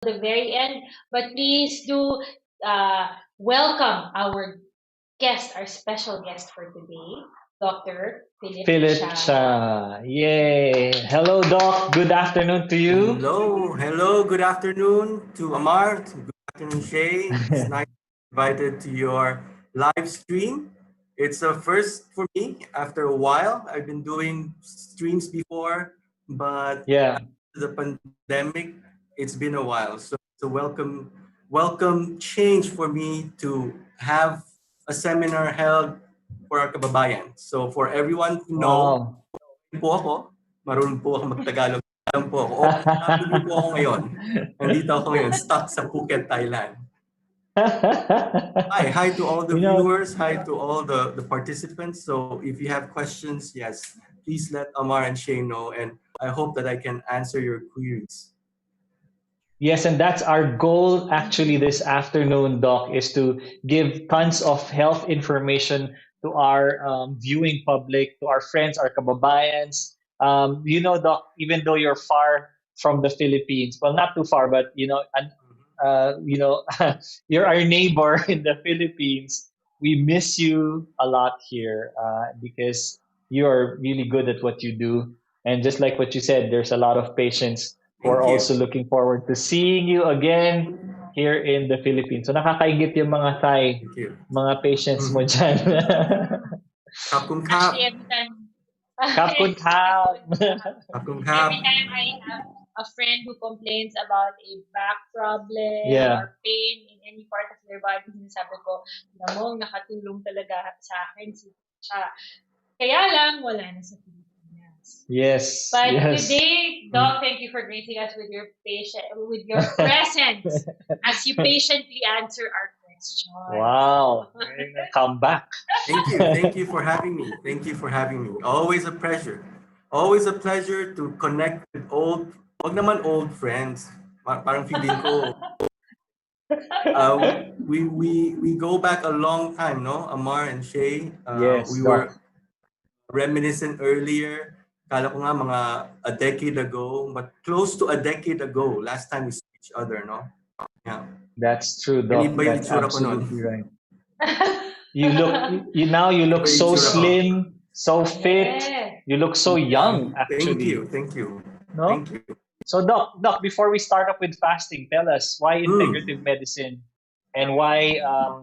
the very end. But please do welcome our guest, our special guest for today, Dr. Philip Philip Cha. Cha. Yay. Hello, Doc. Good afternoon to you. Hello, good afternoon to Amar, good afternoon, Shay. It's nice to be invited to your live stream. It's a first for me after a while. I've been doing streams before, but Yeah. after the pandemic, it's been a while. So it's a welcome change for me to have a seminar held for our kababayan. So for everyone to know, Wow. po ako, marunong po ako mag-Tagalog. Alam po ako. OFW po ako ngayon. Nandito ako ngayon, stuck sa Phuket, Thailand. Hi to all the you know, viewers, hi to all the participants. So if you have questions, yes, please let Amar and Shay know, and I hope that I can answer your queries. yes, and that's our goal actually this afternoon, Doc, is to give tons of health information to our viewing public, to our friends, our kababayans. Doc, even though you're far from the Philippines, well, not too far, but you're our neighbor in the Philippines. We miss you a lot here because you are really good at what you do. And just like what you said, there's a lot of patients who are Thank you. also looking forward to seeing you again here in the Philippines. So nakakaingit yung mga Thai, Thank you. mga patients mo dyan. Kapkun Actually, kap. every time, Kap kun kap. Kapkun every kap. time I have a friend who complains about a back problem Yeah, or pain in any part of their body, sinasabi ko, namong nakatulong talaga sa akin si siya. Kaya lang, wala na sa Pilipinas. yes, But yes. today, Doc, thank you for gracing us with your with your presence as you patiently answer our questions. Wow, come back. Thank you for having me. Thank you for having me. Always a pleasure. Always a pleasure to connect with wag naman old friends. Parang feeling ko, we go back a long time, no? Amar and Shay. Yes, We were Doc. reminiscent earlier. Kala ko nga mga a decade ago, but close to a decade ago, last time we saw each other, no? Yeah. That's true, Doc. Ganito ba yung That's itsura ko nun? absolutely right. You Ganito look ba yung so itsura ko? slim, so fit. Yeah. You look so young, Thank actually. you. Thank you. No? Thank you. So, Doc, before we start off with fasting, tell us why integrative medicine and why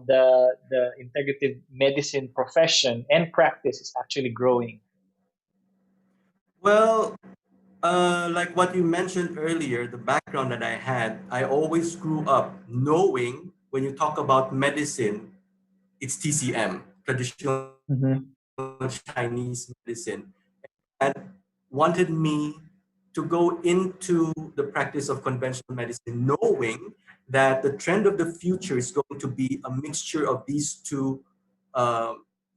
the integrative medicine profession and practice is actually growing. Well, like what you mentioned earlier, the background that I had, I always grew up knowing when you talk about medicine, it's TCM, traditional Mm-hmm. Chinese medicine, and wanted me to go into the practice of conventional medicine, knowing that the trend of the future is going to be a mixture of these two uh,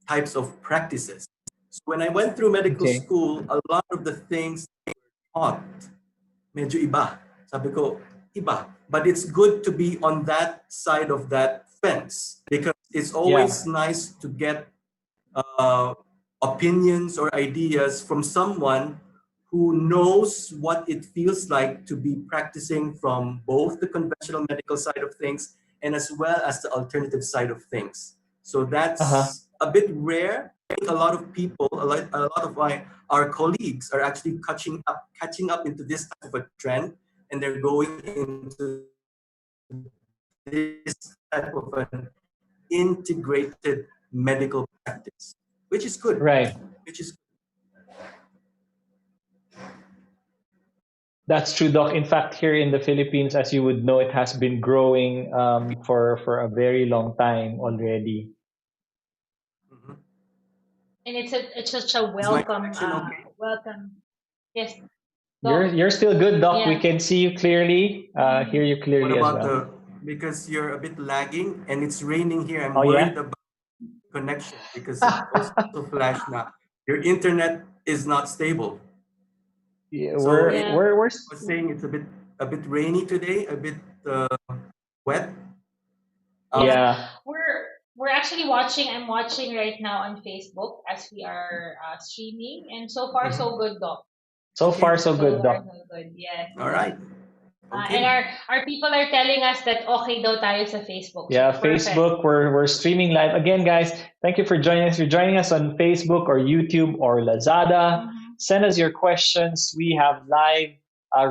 types of practices. So when I went through medical Okay. school, a lot of the things taught, medyo iba. Sabi ko, iba. But it's good to be on that side of that fence because it's Yeah. always nice to get uh, opinions or ideas from someone who knows what it feels like to be practicing from both the conventional medical side of things and as well as the alternative side of things. So Uh-huh. that's a bit rare. I think a lot of people, a lot of our colleagues are actually catching up into this type of a trend, and they're going into this type of an integrated medical practice, which is good. Right. Which is That's true, Doc. In fact, here in the Philippines, as you would know, it has been growing for a very long time already. Mhm. And it's such a Is my welcome connection okay? welcome. Yes, You're Doc. you're still good, Doc. We Yeah. can see you clearly, hear you What clearly as about well. because you're a bit lagging and it's raining here, I'm Oh worried yeah. about connection because it also flashed now. Your internet is not stable. Yeah, So it Yeah. was saying it's a bit rainy today, a bit uh, wet. Yeah. Outside. yeah. We're actually watching. I'm watching right now on Facebook as we are streaming, and so far Mhm. so good, Doc. So far, Okay. so So good, far Doc. so good. Yes. All right. And Okay. our people are telling us that okay daw tayo sa Facebook. So Yeah, perfect. Facebook, we're streaming live. Again, guys, thank you for joining us. If you're joining us on Facebook or YouTube or Lazada, Mhm. send us your questions. We have live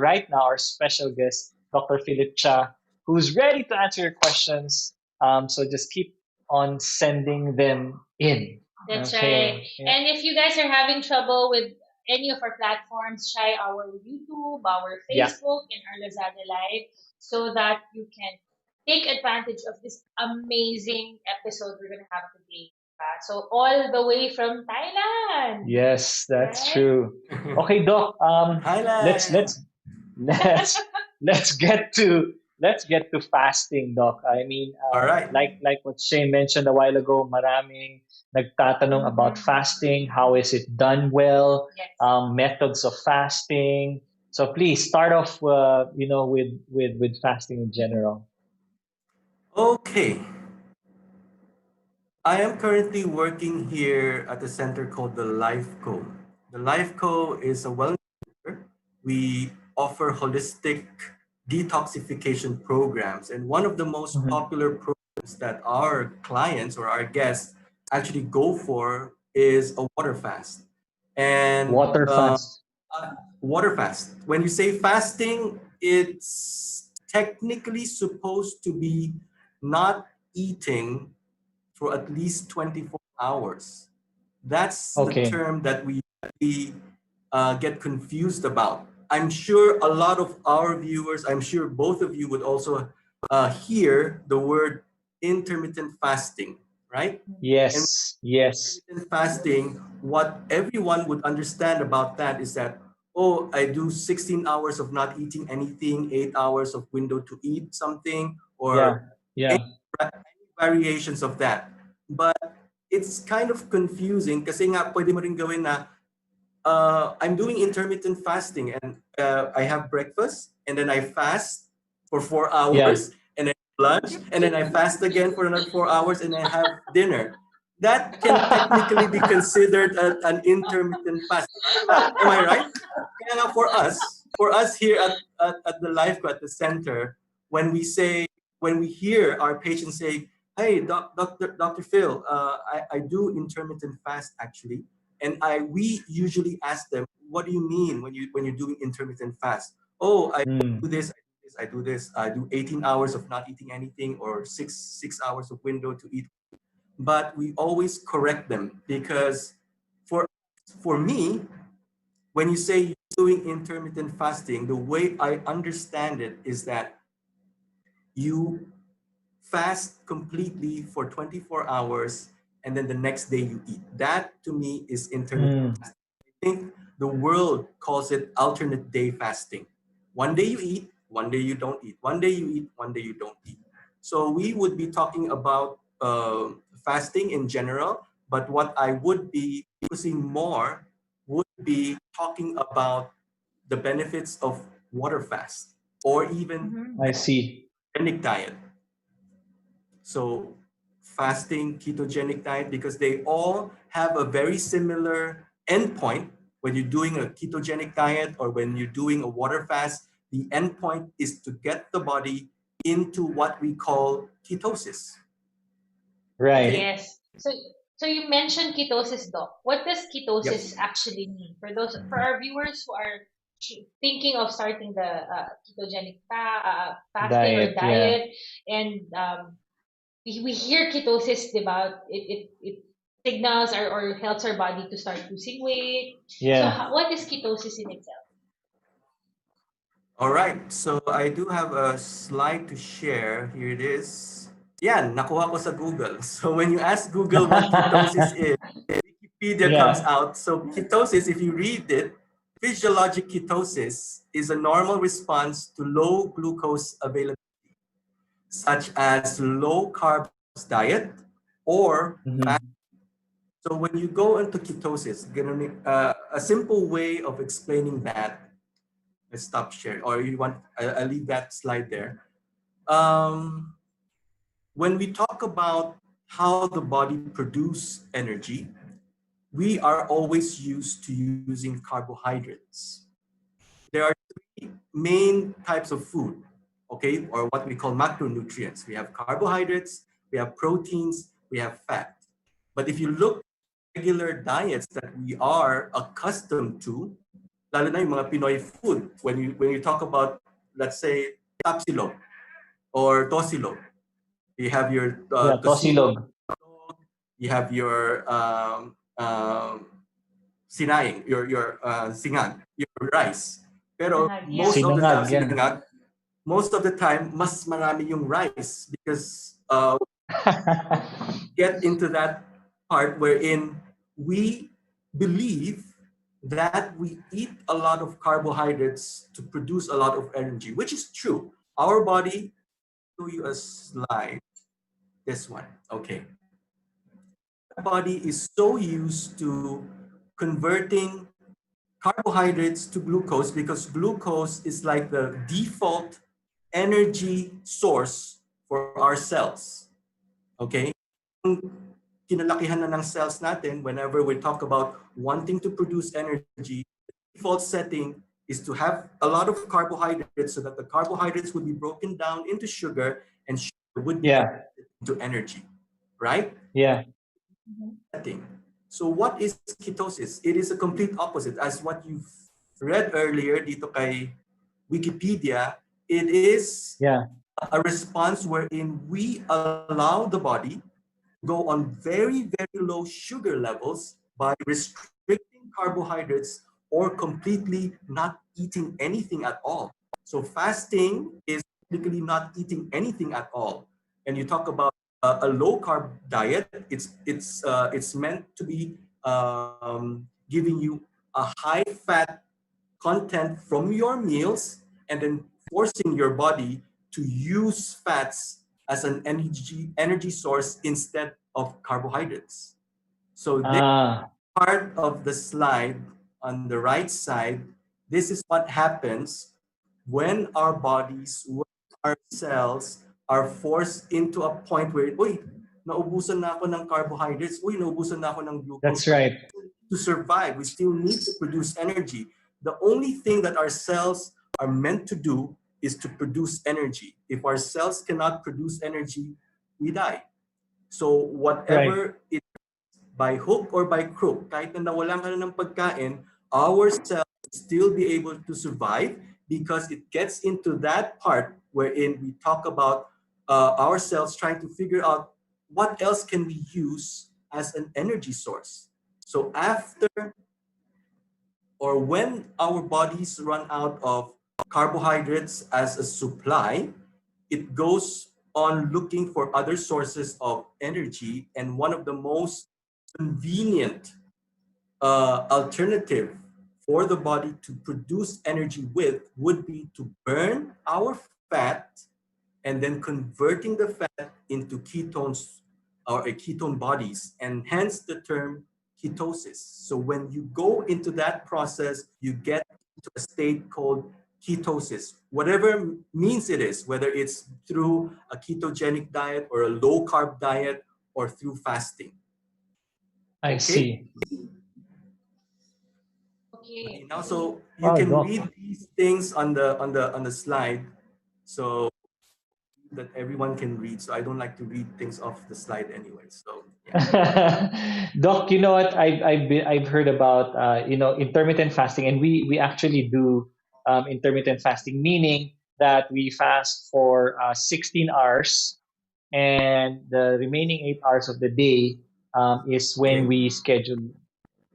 right now our special guest, Dr. Philip Cha, who's ready to answer your questions. So just keep on sending them in. That's right. Okay. Yeah. And if you guys are having trouble with any of our platforms, try our YouTube, our Yeah. Facebook, and our Lazada Live so that you can take advantage of this amazing episode we're going to have today. So all the way from Thailand, Yes, that's right? true. Okay, Doc. Let's Thailand. let's let's let's get to fasting, Doc. I mean, All right. like what Shane mentioned a while ago, maraming nagtatanong about Mhm. fasting. How is it done well? Yes. Methods of fasting. So please start off, with fasting in general. Okay. I am currently working here at a center called the Life Co. The Life Co is a wellness center. We offer holistic detoxification programs, and one of the most Mhm. popular programs that our clients or our guests actually go for is a water fast. And Water fast. water fast. When you say fasting, it's technically supposed to be not eating for at least 24 hours. That's the Okay. term that we get confused about. I'm sure a lot of our viewers, I'm sure both of you would also hear the word intermittent fasting, right? And Yes. Yes. intermittent fasting, what everyone would understand about that is that, oh, I do 16 hours of not eating anything, 8 hours of window to eat something, Yeah. or any, Yeah. any variations of that. But it's kind of confusing kasi nga pwede mo rin gawin na I'm doing intermittent fasting and I have breakfast and then I fast for four Yeah. hours and then lunch and then I fast again for another 4 hours and I have dinner. That can technically be considered an intermittent fast. Am I right? Kaya nga for us here at the Life at the center, when we say, when we hear our patients say, hey, Dr. Phil, I do intermittent fast actually. And we usually ask them, what do you mean when you're doing intermittent fast? Oh, I do Mm. this, I do this, I do 18 hours of not eating anything or six hours of window to eat. But we always correct them because for for me, when you say you're doing intermittent fasting, the way I understand it is that you fast completely for 24 hours and then the next day you eat. That to me is intermittent Mm. fasting. I think the world calls it alternate day fasting. One day you eat, one day you don't eat. One day you eat, one day you don't eat. So we would be talking about fasting in general, but what I would be focusing more would be talking about the benefits of water fast or even Mhm. I see. ketogenic diet. So fasting, ketogenic diet, because they all have a very similar endpoint. When you're doing a ketogenic diet or when you're doing a water fast, the endpoint is to get the body into what we call ketosis. Right. Okay? Yes. So you mentioned ketosis, doc. What does Yep. ketosis actually mean for our viewers who are thinking of starting the ketogenic fasting or Diet. Yeah. diet, and we hear ketosis about it signals or helps our body to start losing weight. So Yeah. what is ketosis in itself? All right. So I do have a slide to share. Here it is. Yeah, nakuha ko sa Google. So when you ask Google what ketosis is, Wikipedia comes Yeah. out. So ketosis, if you read it, physiologic ketosis is a normal response to low glucose availability, such as low carb diet or fast. Mhm. So when you go into ketosis, a simple way of explaining that, let's stop sharing, or you want, I leave that slide there. Um, when we talk about how the body produce energy, we are always used to using carbohydrates. There are main types of food, okay, or what we call macronutrients. We have carbohydrates, we have proteins, we have fat. But if you look at regular diets that we are accustomed to, lalo na yung mga Pinoy food, when you talk about, let's say, tapsilog or tosilog, you have your Yeah, tocino, tosilog. you have your sinaing, your singang, your rice. Pero Sinangag, yeah. most of the time, Sinangag, yeah. sinangag, most of the time, mas marami yung rice because get into that part wherein we believe that we eat a lot of carbohydrates to produce a lot of energy, which is true. Our body, show you a slide, this one, okay. Our body is so used to converting carbohydrates to glucose because glucose is like the default energy source for our cells. Okay? Kinalakihan na ng cells natin, whenever we talk about wanting to produce energy, the default setting is to have a lot of carbohydrates so that the carbohydrates would be broken down into sugar and sugar would be Yeah, converted into energy, right? yeah, Mhm. Setting. So what is ketosis? It is a complete opposite. As what you've read earlier dito kay Wikipedia, it is yeah. a response wherein we allow the body to go on very, very low sugar levels by restricting carbohydrates or completely not eating anything at all. So fasting is typically not eating anything at all. And you talk about a low carb diet, it's meant to be giving you a high fat content from your meals and then forcing your body to use fats as an energy source instead of carbohydrates. So this Ah, part of the slide on the right side, this is what happens when our bodies, when our cells are forced into a point where, uy, naubusan na ako ng carbohydrates, uy, naubusan na ako ng glucose. that's right. To survive, we still need to produce energy. The only thing that our cells are meant to do is to produce energy. If our cells cannot produce energy, we die. So Right. whatever it by hook or by crook, kahit na nawalan ka na ng pagkain, our cells will still be able to survive because it gets into that part wherein we talk about our cells trying to figure out what else can we use as an energy source. So after or when our bodies run out of carbohydrates as a supply, it goes on looking for other sources of energy. And one of the most convenient alternative for the body to produce energy with would be to burn our fat and then converting the fat into ketones or ketone bodies, and hence the term ketosis. So when you go into that process, you get to a state called ketosis, whatever means it is, whether it's through a ketogenic diet or a low carb diet or through fasting. I Okay? see. Okay. Now, so you Wow, can Doc. read these things on the slide. So that everyone can read. So I don't like to read things off the slide anyway. So yeah. Doc, you know what? I've heard about intermittent fasting, and we actually do intermittent fasting, meaning that we fast for 16 hours, and the remaining 8 hours of the day is when Okay. we schedule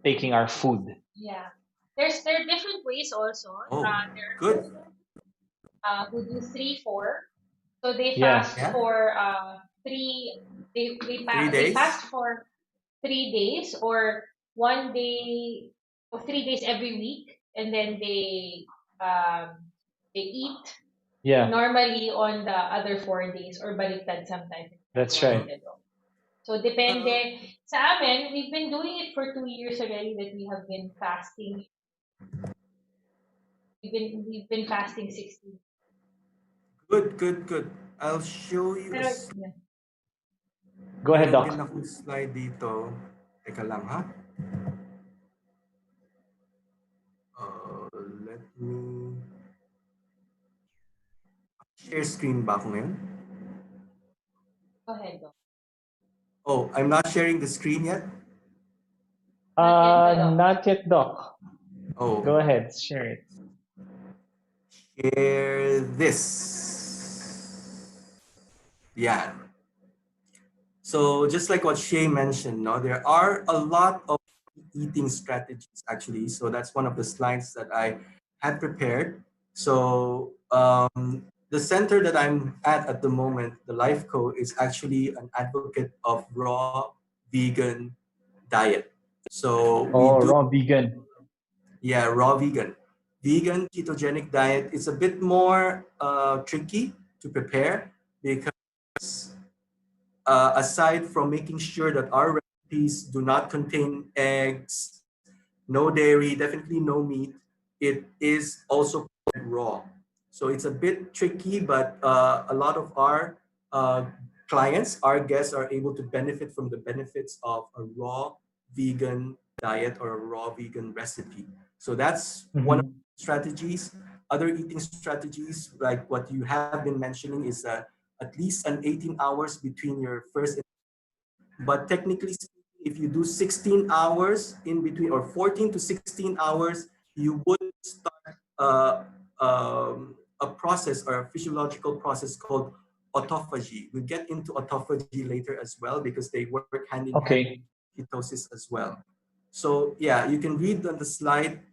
taking our food. Yeah. There are different ways also. Oh, There are good. people who do 3-4. So they Yeah, fast Yeah. for three. Three They days. fast for 3 days or one day or 3 days every week, and then they eat yeah, normally on the other 4 days or baliktad sometimes if that's everyone right. Mhm. is alone. So depende. Uh, Sa amin, we've been doing it for 2 years already that we have been fasting. We've been fasting 16. good, good, good. I'll show you a Pero yeah. Go ahead, meron din Doc. akong slide dito. Teka lang ha. Uh, let me Share screen ba ako ngayon? Go ahead, Doc. Oh, I'm not sharing the screen yet? Not yet, Doc. Not yet, Doc. Oh, Go ahead, share it. share this. Yeah. So just like what Shay mentioned, no, there are a lot of eating strategies actually. So that's one of the slides that I had prepared. So the center that I'm at the moment, the Life Co, is actually an advocate of raw vegan diet. So we Oh, do, raw vegan. yeah, raw vegan. Vegan ketogenic diet is a bit more tricky to prepare because aside from making sure that our recipes do not contain eggs, no dairy, definitely no meat, it is also raw. So it's a bit tricky, but a lot of our clients, our guests are able to benefit from the benefits of a raw vegan diet or a raw vegan recipe. So that's one of Mm-hmm. the strategies. Other eating strategies, like what you have been mentioning, is at least an 18 hours between your first, but technically speaking, if you do 16 hours in between or 14 to 16 hours, you would start a process or a physiological process called autophagy. We'll get into autophagy later as well because they work hand in hand Okay. with ketosis as well. So yeah, you can read on the slide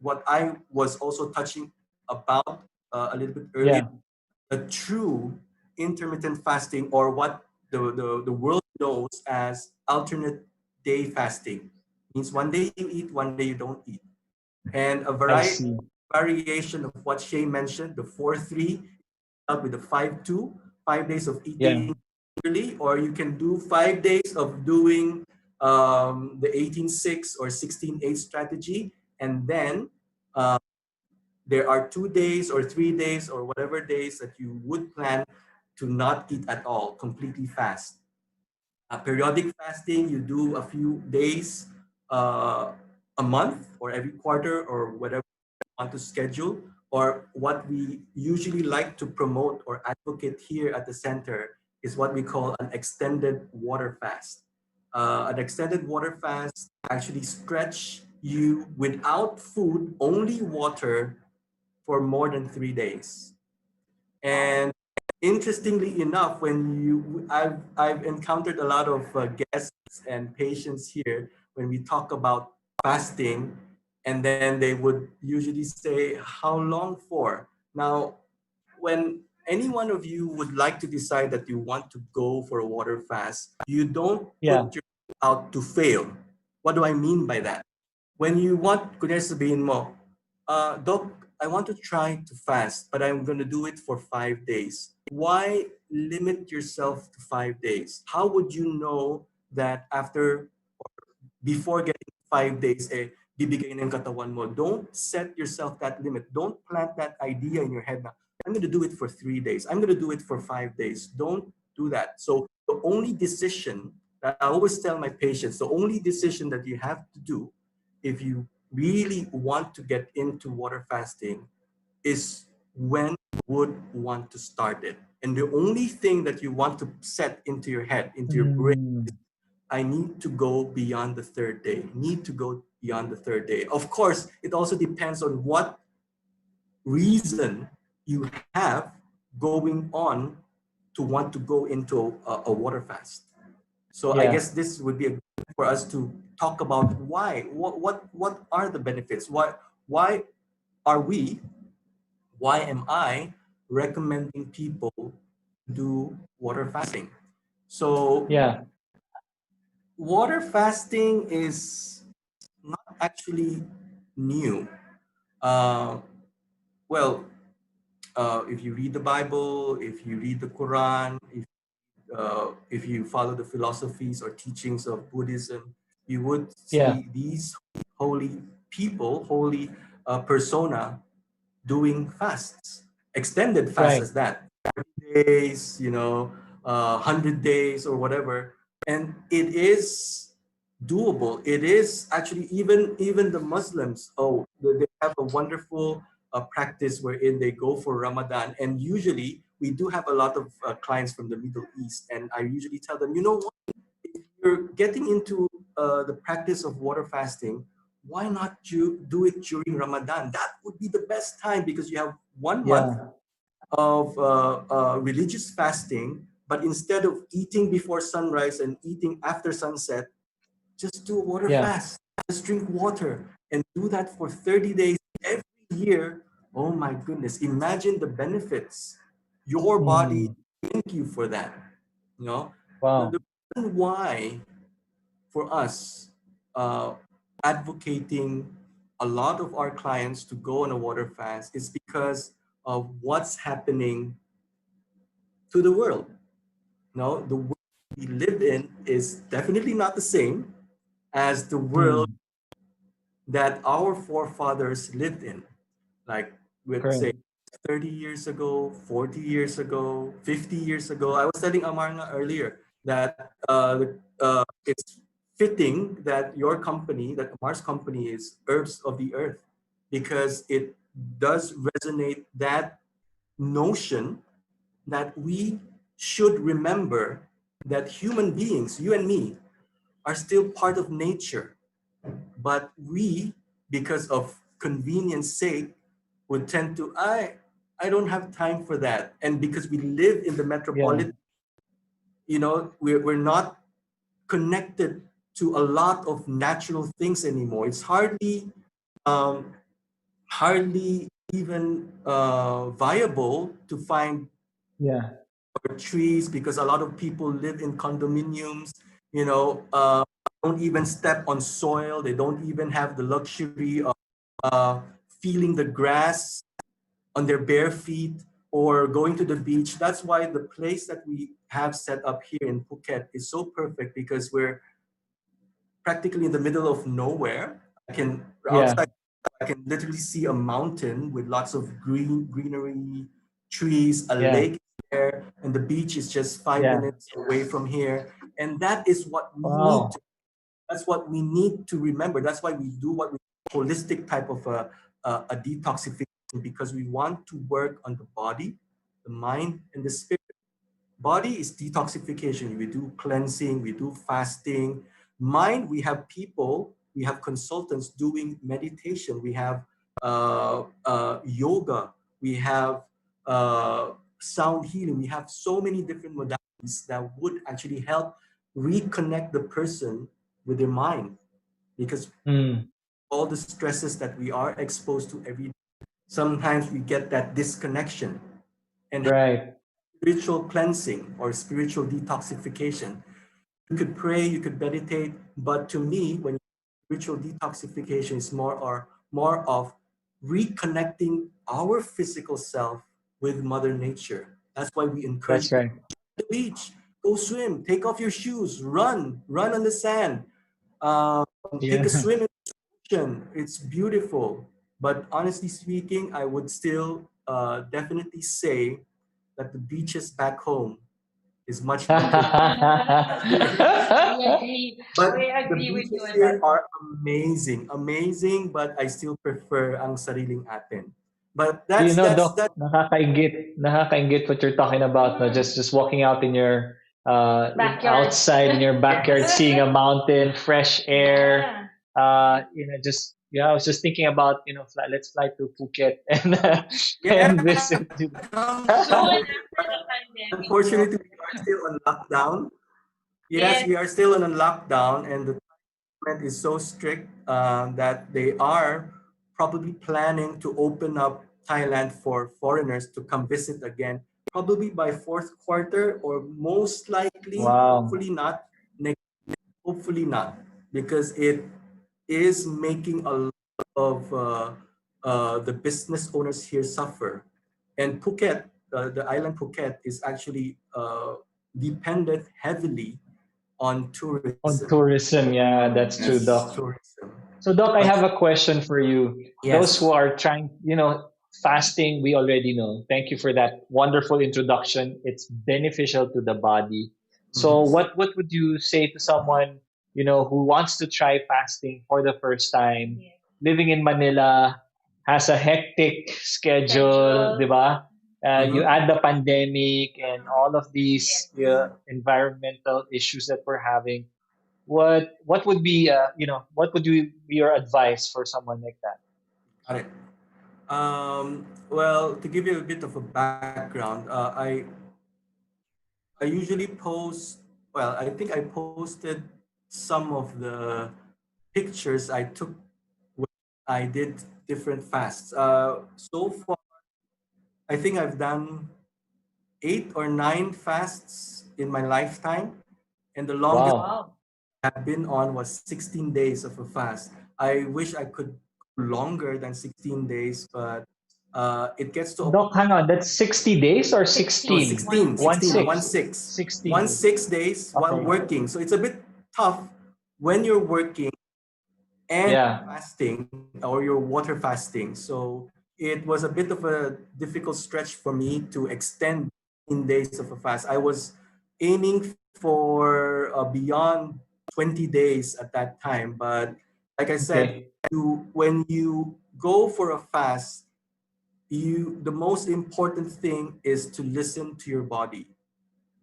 what I was also touching about a little bit earlier. Yeah, A true intermittent fasting, or what the world knows as alternate day fasting, means one day you eat, one day you don't eat. And a I variety see. variation of what Shay mentioned, the 4-3, up with the 5-2, 5 days of Yeah. eating early, or you can do 5 days of doing the 18-6 or 16-8 strategy, and then there are 2 days or 3 days or whatever days that you would plan to not eat at all, completely fast. Periodic fasting, you do a few days a month or every quarter or whatever you want to schedule. Or what we usually like to promote or advocate here at the center is what we call an extended water fast. An extended water fast actually stretch you without food, only water for more than 3 days. Wow. And interestingly enough, I've encountered a lot of guests and patients here when we talk about fasting, and then they would usually say, "How long for?" Now, when any one of you would like to decide that you want to go for a water fast, you don't Yeah. put yourself out to fail. What do I mean by that? When you want, kunyari sabihin mo, Doc, I want to try to fast, but I'm going to do it for 5 days. Why limit yourself to 5 days? How would you know that after, before getting 5 days, bibigay ng katawan mo? Don't set yourself that limit. Don't plant that idea in your head na, I'm going to do it for 3 days. I'm going to do it for 5 days. Don't do that. So the only decision that I always tell my patients, the only decision that you have to do if you really want to get into water fasting is when you would want to start it. And the only thing that you want to set into your head, into your brain, Mm, I need to go beyond the third day, need to go beyond the third day. Of course, it also depends on what reason you have going on to want to go into a water fast. So I yeah. guess this would be a good for us to talk about why, what are the benefits? Why are we, why am I recommending people do water fasting? So Yeah. water fasting is not actually new. Uh, well, if you read the Bible, if you read the Quran, if you follow the philosophies or teachings of Buddhism, you would Yeah. see these holy people, holy persona doing fasts, extended fasts Right. as that, 40 days, 100 days or whatever. And it is doable. It is actually, even the Muslims, they have a wonderful practice wherein they go for Ramadan. And usually we do have a lot of clients from the Middle East, and I usually tell them, you know what, if you're getting into the practice of water fasting, why not you do it during Ramadan? That would be the best time because you have 1 month Yeah. of religious fasting, but instead of eating before sunrise and eating after sunset, just do a water Yeah. fast. Just drink water and do that for 30 days every year. Oh my goodness. Imagine the benefits. Your body Mm. thank you for that. You know, the Wow. reason why for us advocating a lot of our clients to go on a water fast is because of what's happening to the world. No, the world we live in is definitely not the same as the world Mm. that our forefathers lived in. Like, we'd say Correct. 30 years ago, 40 years ago, 50 years ago. I was telling Amarna earlier that it's fitting that your company, that Amar's company is Herbs of the Earth, because it does resonate that notion that we should remember that human beings, you and me, are still part of nature. But we, because of convenience sake, would tend to, I don't have time for that. And because we live in the Yeah. metropolitan, we're not connected to a lot of natural things anymore. It's um, hardly even viable to find Yeah. trees because a lot of people live in condominiums, don't even step on soil. They don't even have the luxury of uh, feeling the grass on their bare feet or going to the beach. That's why the place that we have set up here in Phuket is so perfect because we're practically in the middle of nowhere. I can outside Yeah. I can literally see a mountain with lots of greenery, trees, a Yeah. lake there, and the beach is just five Yeah. minutes away from here. And that is what we need to. Wow. That's what we need to remember. That's why we do what we holistic type of a detoxification because we want to work on the body, the mind, and the spirit. Body is detoxification. We do cleansing, we do fasting. Mind, we have people, we have consultants doing meditation, we have yoga, we have sound healing. We have so many different modalities that would actually help reconnect the person with their mind because Mm. all the stresses that we are exposed to every day, sometimes we get that disconnection and Right. spiritual cleansing or spiritual detoxification. You could pray, you could meditate, but to me, when spiritual detoxification is more of reconnecting our physical self with Mother Nature. That's why we encourage That's people right. to the beach, go swim, take off your shoes, run on the sand, um, take a Yeah. swim in the ocean. It's beautiful. But honestly speaking, I would still definitely say that the beaches back home is much better here. We agree. We But the agree with you beaches on that. here are amazing, amazing, but I still prefer ang sariling atin. But You that's know, that's Doc, that. nakakaingit what you're talking about. No? Mm, Just walking out in your backyard. outside in your backyard, seeing a mountain, fresh air. Yeah. Just I was just thinking about let's fly to Phuket and Yeah, and visit. Soon come. after the pandemic, Unfortunately, we are still on lockdown. Yes, yes. we are still on a lockdown, and the government is so strict that they are probably planning to open up Thailand for foreigners to come visit again, probably by fourth quarter or most likely, Wow. hopefully not, next, hopefully not, because it is making a lot of the business owners here suffer. And Phuket, the island Phuket, is actually dependent heavily on On tourism. tourism, yeah, that's true, Yes, Doc. tourism. So, Doc, I But have a question for you. Those yes. who are trying, fasting, we already know. Thank you for that wonderful introduction. It's beneficial to the body. So, Mhm. what would you say to someone, who wants to try fasting for the first time, Yes. living in Manila, has a hectic schedule, Schedule. di ba? You Mm-hmm. add the pandemic and all of these environmental issues that we're having. What would be what would be your advice for someone like that? Got it. Well, to give you a bit of a background, I usually post. Well, I think I posted some of the pictures I took when I did different fasts. So far, I think I've done 8 or 9 fasts in my lifetime, and the longest Wow. Wow. I've been on was 16 days of a fast. I wish I could go longer than 16 days, but it gets to a Doc, hang on. That's 60 days or no, 16. 16? 16, 1 6. One 16, Oh. one six. six, 16 one days. 6 days while Okay. working. So it's a bit tough when you're working and Yeah. fasting or you're water fasting. So it was a bit of a difficult stretch for me to extend in days of a fast. I was aiming for beyond 20 days at that time, but like I said, Okay. when you go for a fast, the most important thing is to listen to your body.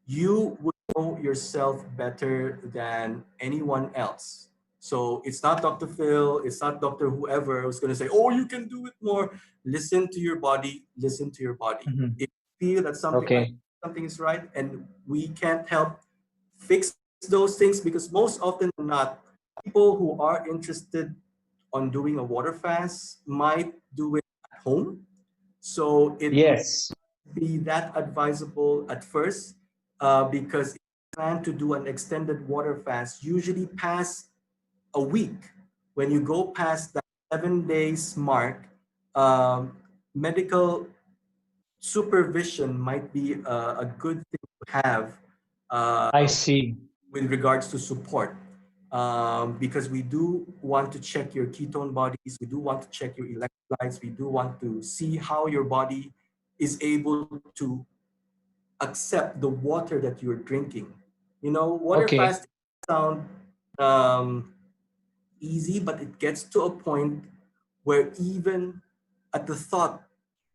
You would know yourself better than anyone else. So it's not Dr. Phil, it's not Dr. Whoever who's going to say, oh, you can do it more. Listen to your body, listen to your body. Mhm. If you feel that Okay. something is right and we can't help fix those things, because most often than not, people who are interested on doing a water fast might do it at home. So it Yes. be that advisable at first, because if you plan to do an extended water fast, usually past a week, when you go past that 7 days mark, um, medical supervision might be a good thing to have I uh, see. with regards to support. Because we do want to check your ketone bodies, we do want to check your electrolytes, we do want to see how your body is able to accept the water that you're drinking. You know, water Okay. fasting sound um, easy, but it gets to a point where even at the thought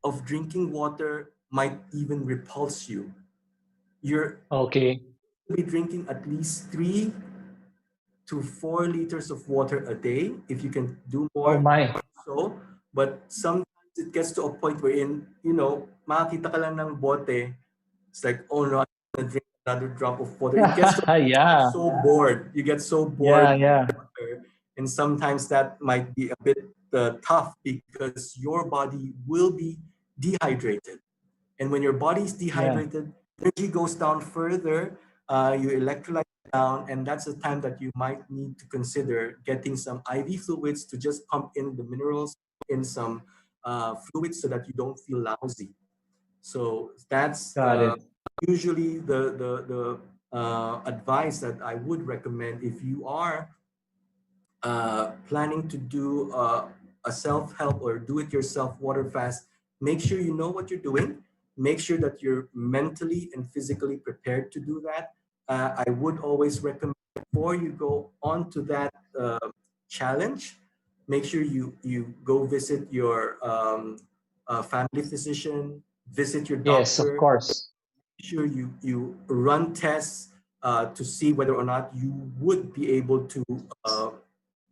of drinking water might even repulse you. You're Okay. be drinking at least 3 to 4 liters of water a day. If you can do Oh more, my. so. But sometimes it gets to a point wherein, makakita ka lang ng bote, it's like, oh no, I'm gonna drink another drop of water. It gets to Yeah. so bored. You get so Yeah. bored with Yeah. water, and sometimes that might be a bit tough because your body will be dehydrated. And when your body is Yeah. dehydrated, energy goes down further, your electrolytes down, and that's the time that you might need to consider getting some IV fluids to just pump in the minerals, in some fluids so that you don't feel lousy. So that's Got it. usually the advice that I would recommend if you are planning to do a self-help or do-it-yourself water fast. Make sure you know what you're doing. Make sure that you're mentally and physically prepared to do that. I would always recommend before you go on to that challenge, make sure you go visit your family physician, visit your Yes, of doctor, course. sure you run tests to see whether or not you would be able to uh,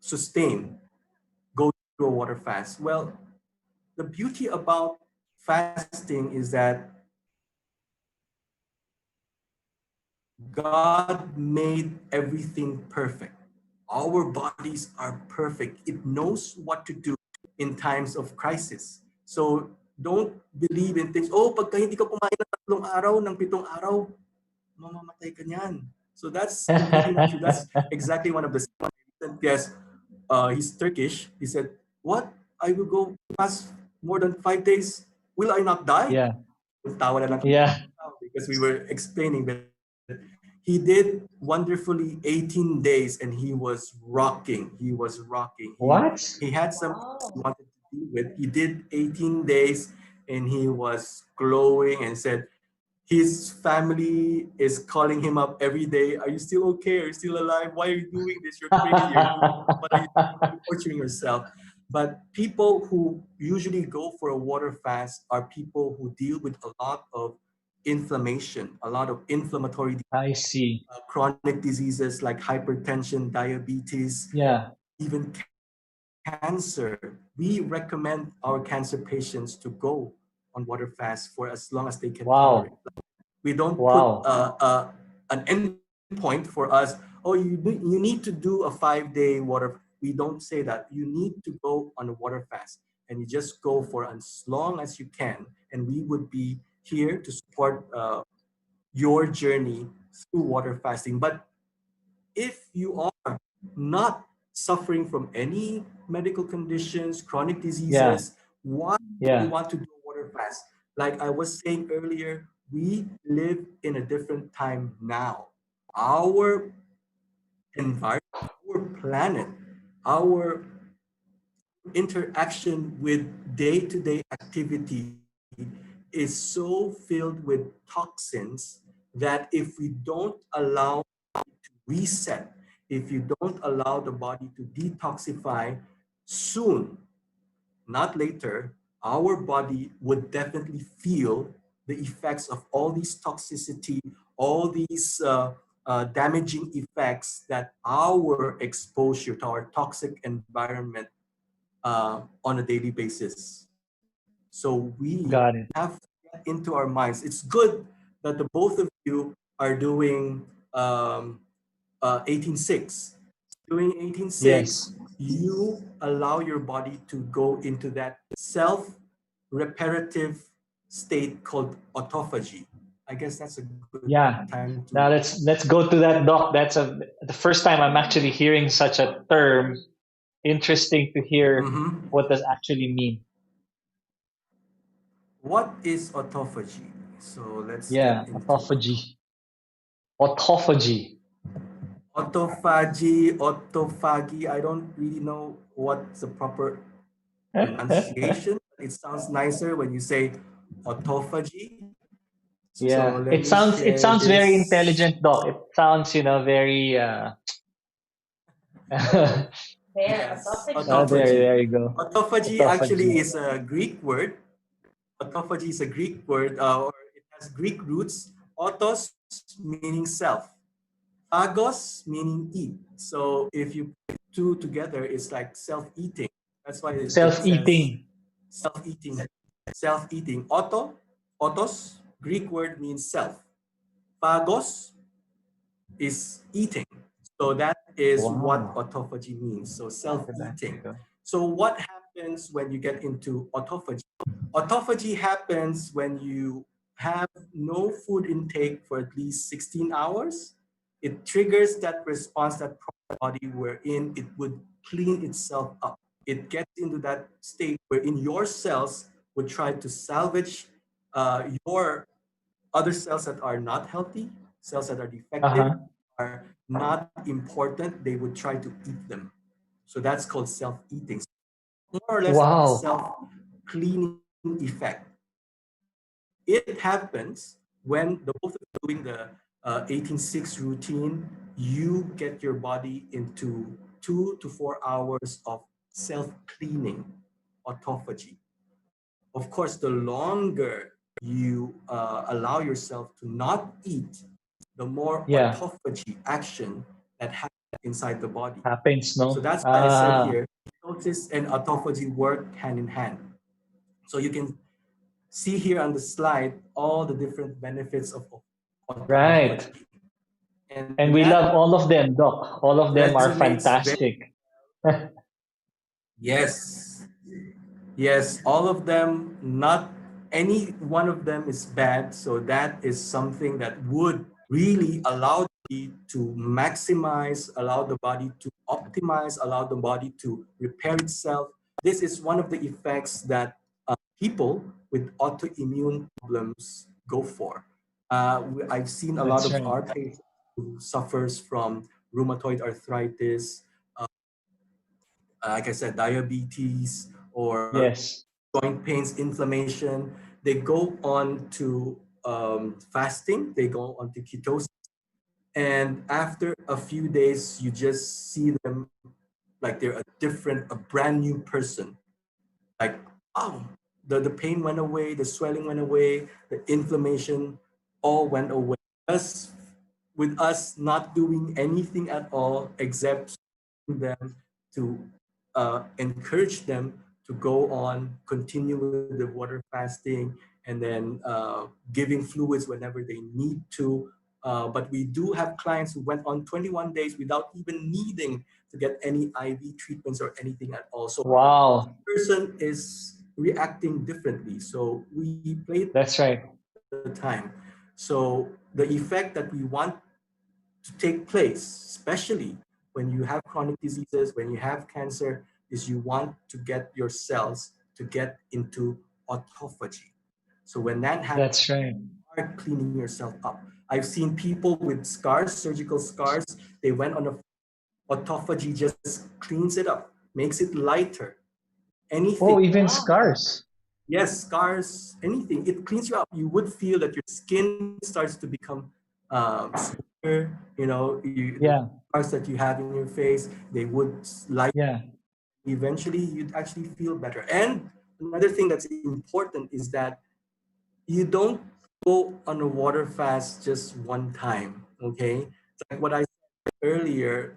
sustain go through a water fast. Well, the beauty about fasting is that God made everything perfect. Our bodies are perfect. It knows what to do in times of crisis. So don't believe in things, oh, pagka hindi ka kumain ng 3 araw, ng 7 araw, mamamatay ka niyan. So that's completely not true. That's exactly one of the recent guests. He's Turkish. He said, what? I will go fast more than 5 days. Will I not die? Yeah. Tawa na lang Yeah. because we were explaining that he did wonderfully 18 days and he was rocking. He was rocking. What? He had some things he Wow. wanted to do with. He did 18 days and he was glowing and said his family is calling him up every day. Are you still okay? Are you still alive? Why are you doing this? You're crazy. You're doing, what are you doing? You're torturing yourself. But people who usually go for a water fast are people who deal with a lot of inflammation, a lot of inflammatory, I see. chronic diseases like hypertension, diabetes, Yeah. even cancer. We recommend our cancer patients to go on water fast for as long as they can tolerate. Wow. We don't put Wow. an endpoint for us. Oh, you need to do a 5 day water. We don't say that. You need to go on a water fast, and you just go for as long as you can, and we would be here to support your journey through water fasting. But if you are not suffering from any medical conditions, chronic Yeah. diseases, why would you Yeah. want to do a water fast? Like I was saying earlier, we live in a different time now. Our environment, our planet, our interaction with day-to-day activity is so filled with toxins that if we don't allow reset, if you don't allow the body to detoxify soon, not later, our body would definitely feel the effects of all these toxicity, all these damaging effects that our exposure to our toxic environment on a daily basis. So we Got have it. to get into our minds. It's good that the both of you are doing 18:6. Doing 18:6, Yes. you allow your body to go into that self reparative state called autophagy. I guess that's a good time Yeah. to. Now let's go to that, doc. That's the first time I'm actually hearing such a term. Interesting to hear Mhm. what does actually mean. What is autophagy? So let's Yeah. get into Autophagy. Autophagy. autophagy. I don't really know what's the proper pronunciation. It sounds nicer when you say autophagy. So let Yeah. me It share it sounds very this. intelligent, doc. It sounds, very There, Yes, autophagy. autophagy. there you go. Autophagy actually Autophagy. is a Greek word. Autophagy is a Greek word, or it has Greek roots. Autos meaning self, phagos meaning eat. So if you put two together, it's like self-eating. That's why it says Self-eating. self-eating. Self-eating. Autos, Greek word means self. Phagos is eating. So that is what Wow. autophagy means. So That you self-eating. go. So what happens when you get into autophagy? Autophagy happens when you have no food intake for at least 16 hours. It triggers that response that body wherein it would clean itself up. It gets into that state wherein your cells would try to salvage your other cells that are not healthy, cells that are defective, Uh-huh. are not important, they would try to eat them. So that's called self-eating. More or less like a Wow. self-cleaning effect. It happens when the both of you doing the 18:6 routine, you get your body into 2 to 4 hours of self-cleaning, autophagy. Of course, the longer you allow yourself to not eat, the more Yeah. autophagy action that happens inside the body. Happens, So no? that's why I said Ah, here, ketosis and autophagy work hand in hand. So you can see here on the slide all the different benefits of right. autophagy. And And that we love all of them, doc. All of them are resonates very, fantastic. yes. Yes, all of them, not any one of them is bad. So that is something that would really allow the body to maximize, allow the body to optimize, allow the body to repair itself. This is one of the effects that people with autoimmune problems go for. I've seen a lot That's of right. our patients who suffers from rheumatoid arthritis, like I said, diabetes or Yes. joint pains, inflammation. They go on to fasting, they go on to ketosis. And after a few days, you just see them like they're a brand new person. Like, oh, the pain went away, the swelling went away, the inflammation all went away. Us with us not doing anything at all except them to encourage them to go on, continue with the water fasting, and then giving fluids whenever they need to. But we do have clients who went on 21 days without even needing to get any IV treatments or anything at all. So Wow. person is reacting differently. So we play it That's right. all the time. So the effect that we want to take place, especially when you have chronic diseases, when you have cancer, is you want to get your cells to get into autophagy. So when that happens, That's right. start cleaning yourself up. I've seen people with scars, surgical scars, they went on a autophagy just cleans it up, makes it lighter. Anything. Oh, even Wow. scars. Yes, scars, anything. It cleans you up. You would feel that your skin starts to become smoother. The Yeah. scars that you have in your face, they would light. Yeah. Eventually, you'd actually feel better. And another thing that's important is that you don't go on a water fast just one time. Okay, it's like what I said earlier.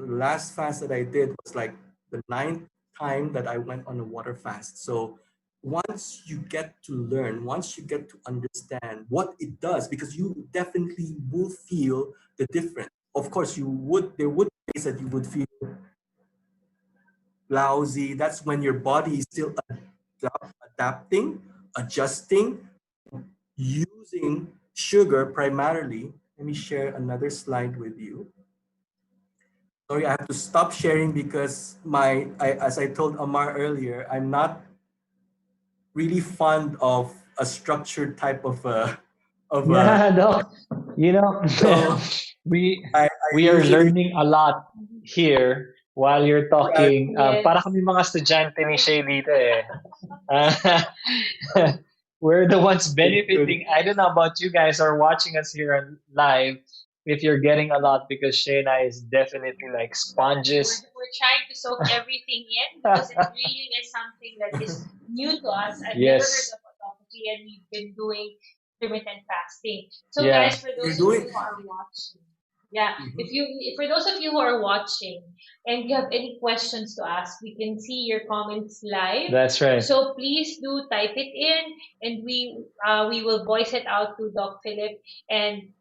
Last fast that I did was like the ninth time that I went on a water fast. So once you get to learn, once you get to understand what it does, because you definitely will feel the difference. Of course, there would be days that you would feel lousy. That's when your body is still adapting, adjusting, using sugar primarily. Let me share another slide with you. Sorry, I have to stop sharing because as I told Amar earlier, I'm not really fond of a structured type of a. Yeah, Doc. You know, So we I we are usually learning a lot here while you're yeah, talking. Para Yes. kami mga estudyante ni Shay dito eh. Uh, we're the ones good. benefiting. I don't know about you guys or watching us here on live if you're getting a lot because Shayna is definitely like we're, sponges. we're trying to soak everything in because it really is something that is new to us. I've never heard Yes. of autophagy, and we've been doing intermittent fasting. So, Yeah. guys, for You're those of doing. you who are watching, yeah, Mhm. for those of you who are watching and you have any questions to ask, we can see your comments live. That's right. So please do type it in, and we will voice it out to Doc Philip, and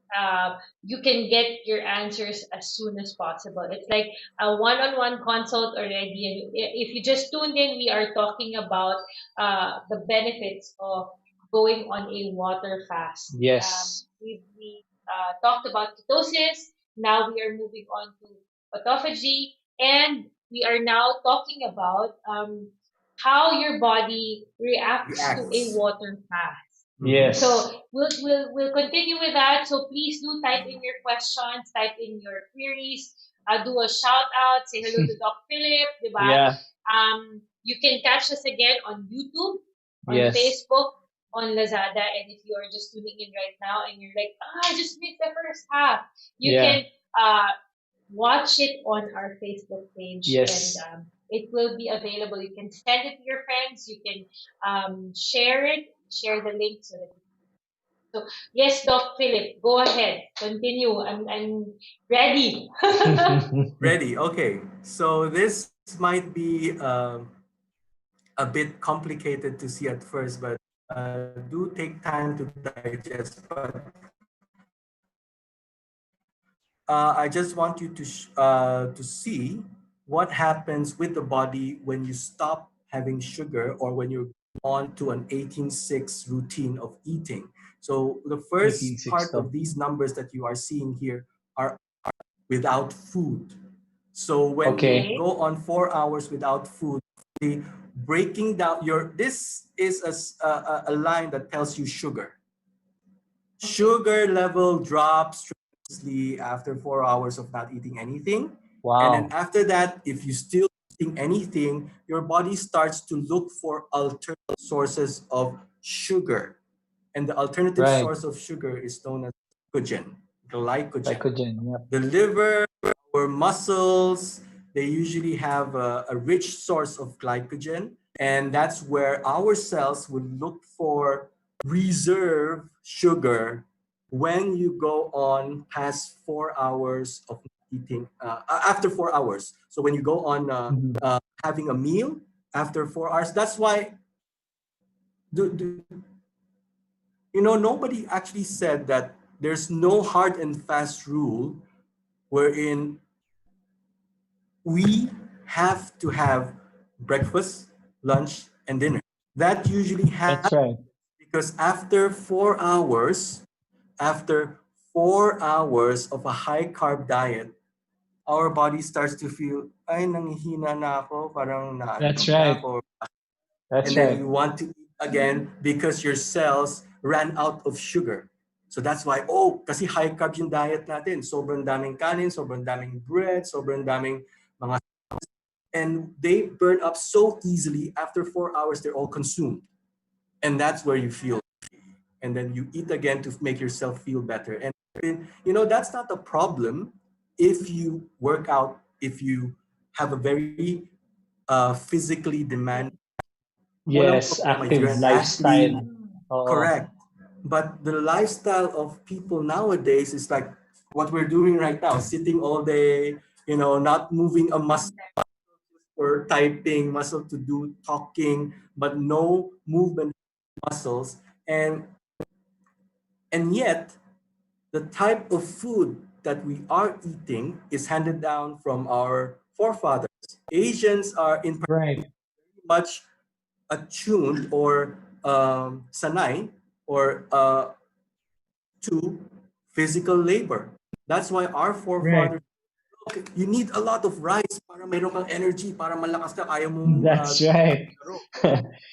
you can get your answers as soon as possible. It's like a one-on-one consult already. And if you just tuned in, we are talking about the benefits of going on a water fast. Yes. We talked about ketosis. Now we are moving on to autophagy, and we are now talking about how your body reacts to a Reacts. water fast. Mhm. Yes. So we'll continue with that. So please do type in your questions, type in your queries, do a shout out, say hello to Doc Philip, diba? Yeah. You can catch us again on YouTube, on Yes. Facebook, on Lazada, and if you are just tuning in right now and you're like, I just missed the first half, you Yeah. can watch it on our Facebook page, and Yes. it will be available. You can send it to your friends. You can share the link so that. So yes, Doc Philip, go ahead, continue. I'm ready. Ready. Okay. So this might be a bit complicated to see at first, but do take time to digest. But I just want you to see what happens with the body when you stop having sugar or when you're on to an 18-6 routine of eating. So the first 1860. part of these numbers that you are seeing here are without food. So when you Okay. Okay. go on 4 hours without food, the breaking down your this is a line that tells you sugar. Okay. Sugar level drops tremendously after 4 hours of not eating anything. And then Wow. after that, if you still eating anything, your body starts to look for alternative sources of sugar. And the alternative Right. source of sugar is known as glycogen. Glycogen. Glycogen. Yep. The liver, our muscles, they usually have a rich source of glycogen, and that's where our cells would look for reserve sugar when you go on past 4 hours of eating, after 4 hours. So when you go on Mhm. having a meal after 4 hours, that's why, do, nobody actually said that there's no hard and fast rule wherein we have to have breakfast, lunch, and dinner. That usually happens That's right. because after 4 hours of a high carb diet, our body starts to feel, ay, nanghihina na ako, parang That's naantok na right. ako. And That's then right. you want to eat again because your cells ran out of sugar. So that's why, oh, kasi high carb yung diet natin. Sobrang daming kanin, sobrang daming bread, sobrang daming mga, and they burn up so easily. After 4 hours, they're all consumed. And that's where you feel. And then you eat again to make yourself feel better. And that's not a problem if you work out, if you have a very physically demanding, walang Yes, problema. If you're active an athlete, lifestyle. Mm. Oh, correct. But the lifestyle of people nowadays is like what we're doing right now, sitting all day, not moving a muscle for typing, muscle to do talking, but no movement muscles. And yet the type of food that we are eating is handed down from our forefathers. Asians are in right. much attuned or sanay or to physical labor. That's why our Right. forefathers, okay, you need a lot of rice para mayroon kang energy, para malakas ka, kaya mong That's right. laro.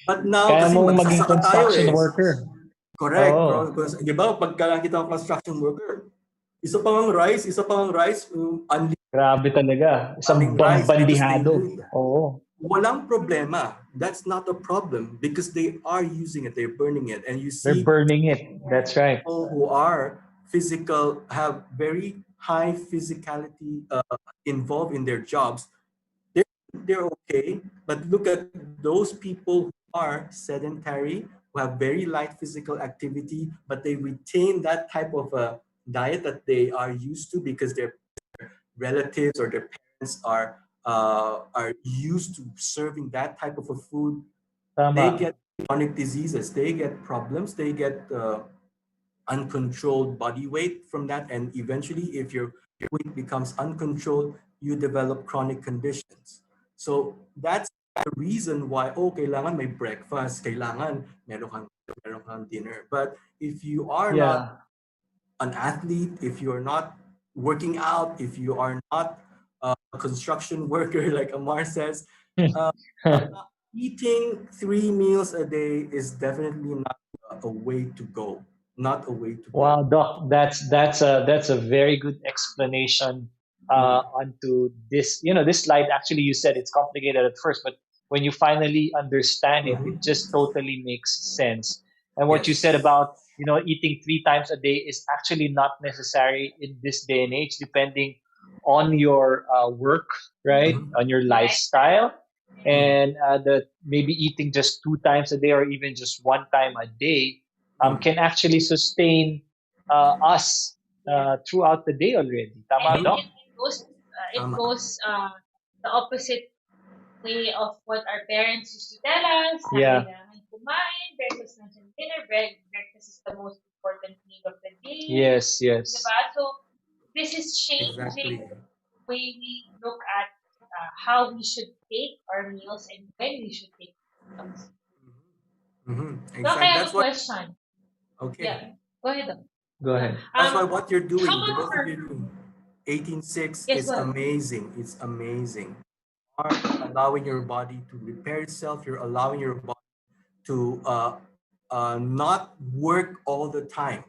But now, Kaya kasi mong maging magsasaka tayo construction eh. worker. Correct. Oh, Di ba, pagka nakita ng construction worker, isa pang rice, grabe talaga. Isang unlimited rice because they bandihado. need. Oo. Walang problema. That's not a problem because they are using it, they're burning it. And you They're see burning it. Yeah. That's right. people who are physical, have very high physicality involved in their jobs, they're okay. But look at those people who are sedentary, who have very light physical activity, but they retain that type of a diet that they are used to because their relatives or their parents are used to serving that type of a food. They Tama. get chronic diseases, they get problems, they get uncontrolled body weight from that, and eventually if your weight becomes uncontrolled, you develop chronic conditions. So that's the reason why, oh, kailangan may breakfast, kailangan meron kang dinner. But if you are not Yeah. an athlete, if you're not working out, if you are not a construction worker like Amar says, uh, eating 3 meals a day is definitely not a way to go. Not a way to go. Wow, Doc, that's a very good explanation Mhm. onto this. This slide. Actually, you said it's complicated at first, but when you finally understand it, it Mhm. just totally makes sense. And what you said Yes. about eating 3 times a day is actually not necessary in this day and age, depending on your work, right? Mhm. On your Your lifestyle. lifestyle, Mhm. and the maybe eating just 2 times a day or even just 1 time a day Mhm. can actually sustain us Yeah. throughout the day already. And Tama, it, Mhm. Doc? it, it goes it Tama. goes the opposite way of what our parents used to tell us na Yeah. kailangan kumain, breakfast, lunch, and dinner. Breakfast is the most important meal of the day. Yes, yes. Diba? So, this is changing Exactly. the way we look at how we should take our meals and when we should take meals. Mhm. Doc, Exactly. I have That's a what. question. Okay. Yeah, go ahead, Doc. Go Yeah. ahead. That's why what you're How doing, the about both of you for doing, 18-6 yes, is go ahead. amazing. It's amazing. Are allowing your body to repair itself. You're allowing your body to not work all the time.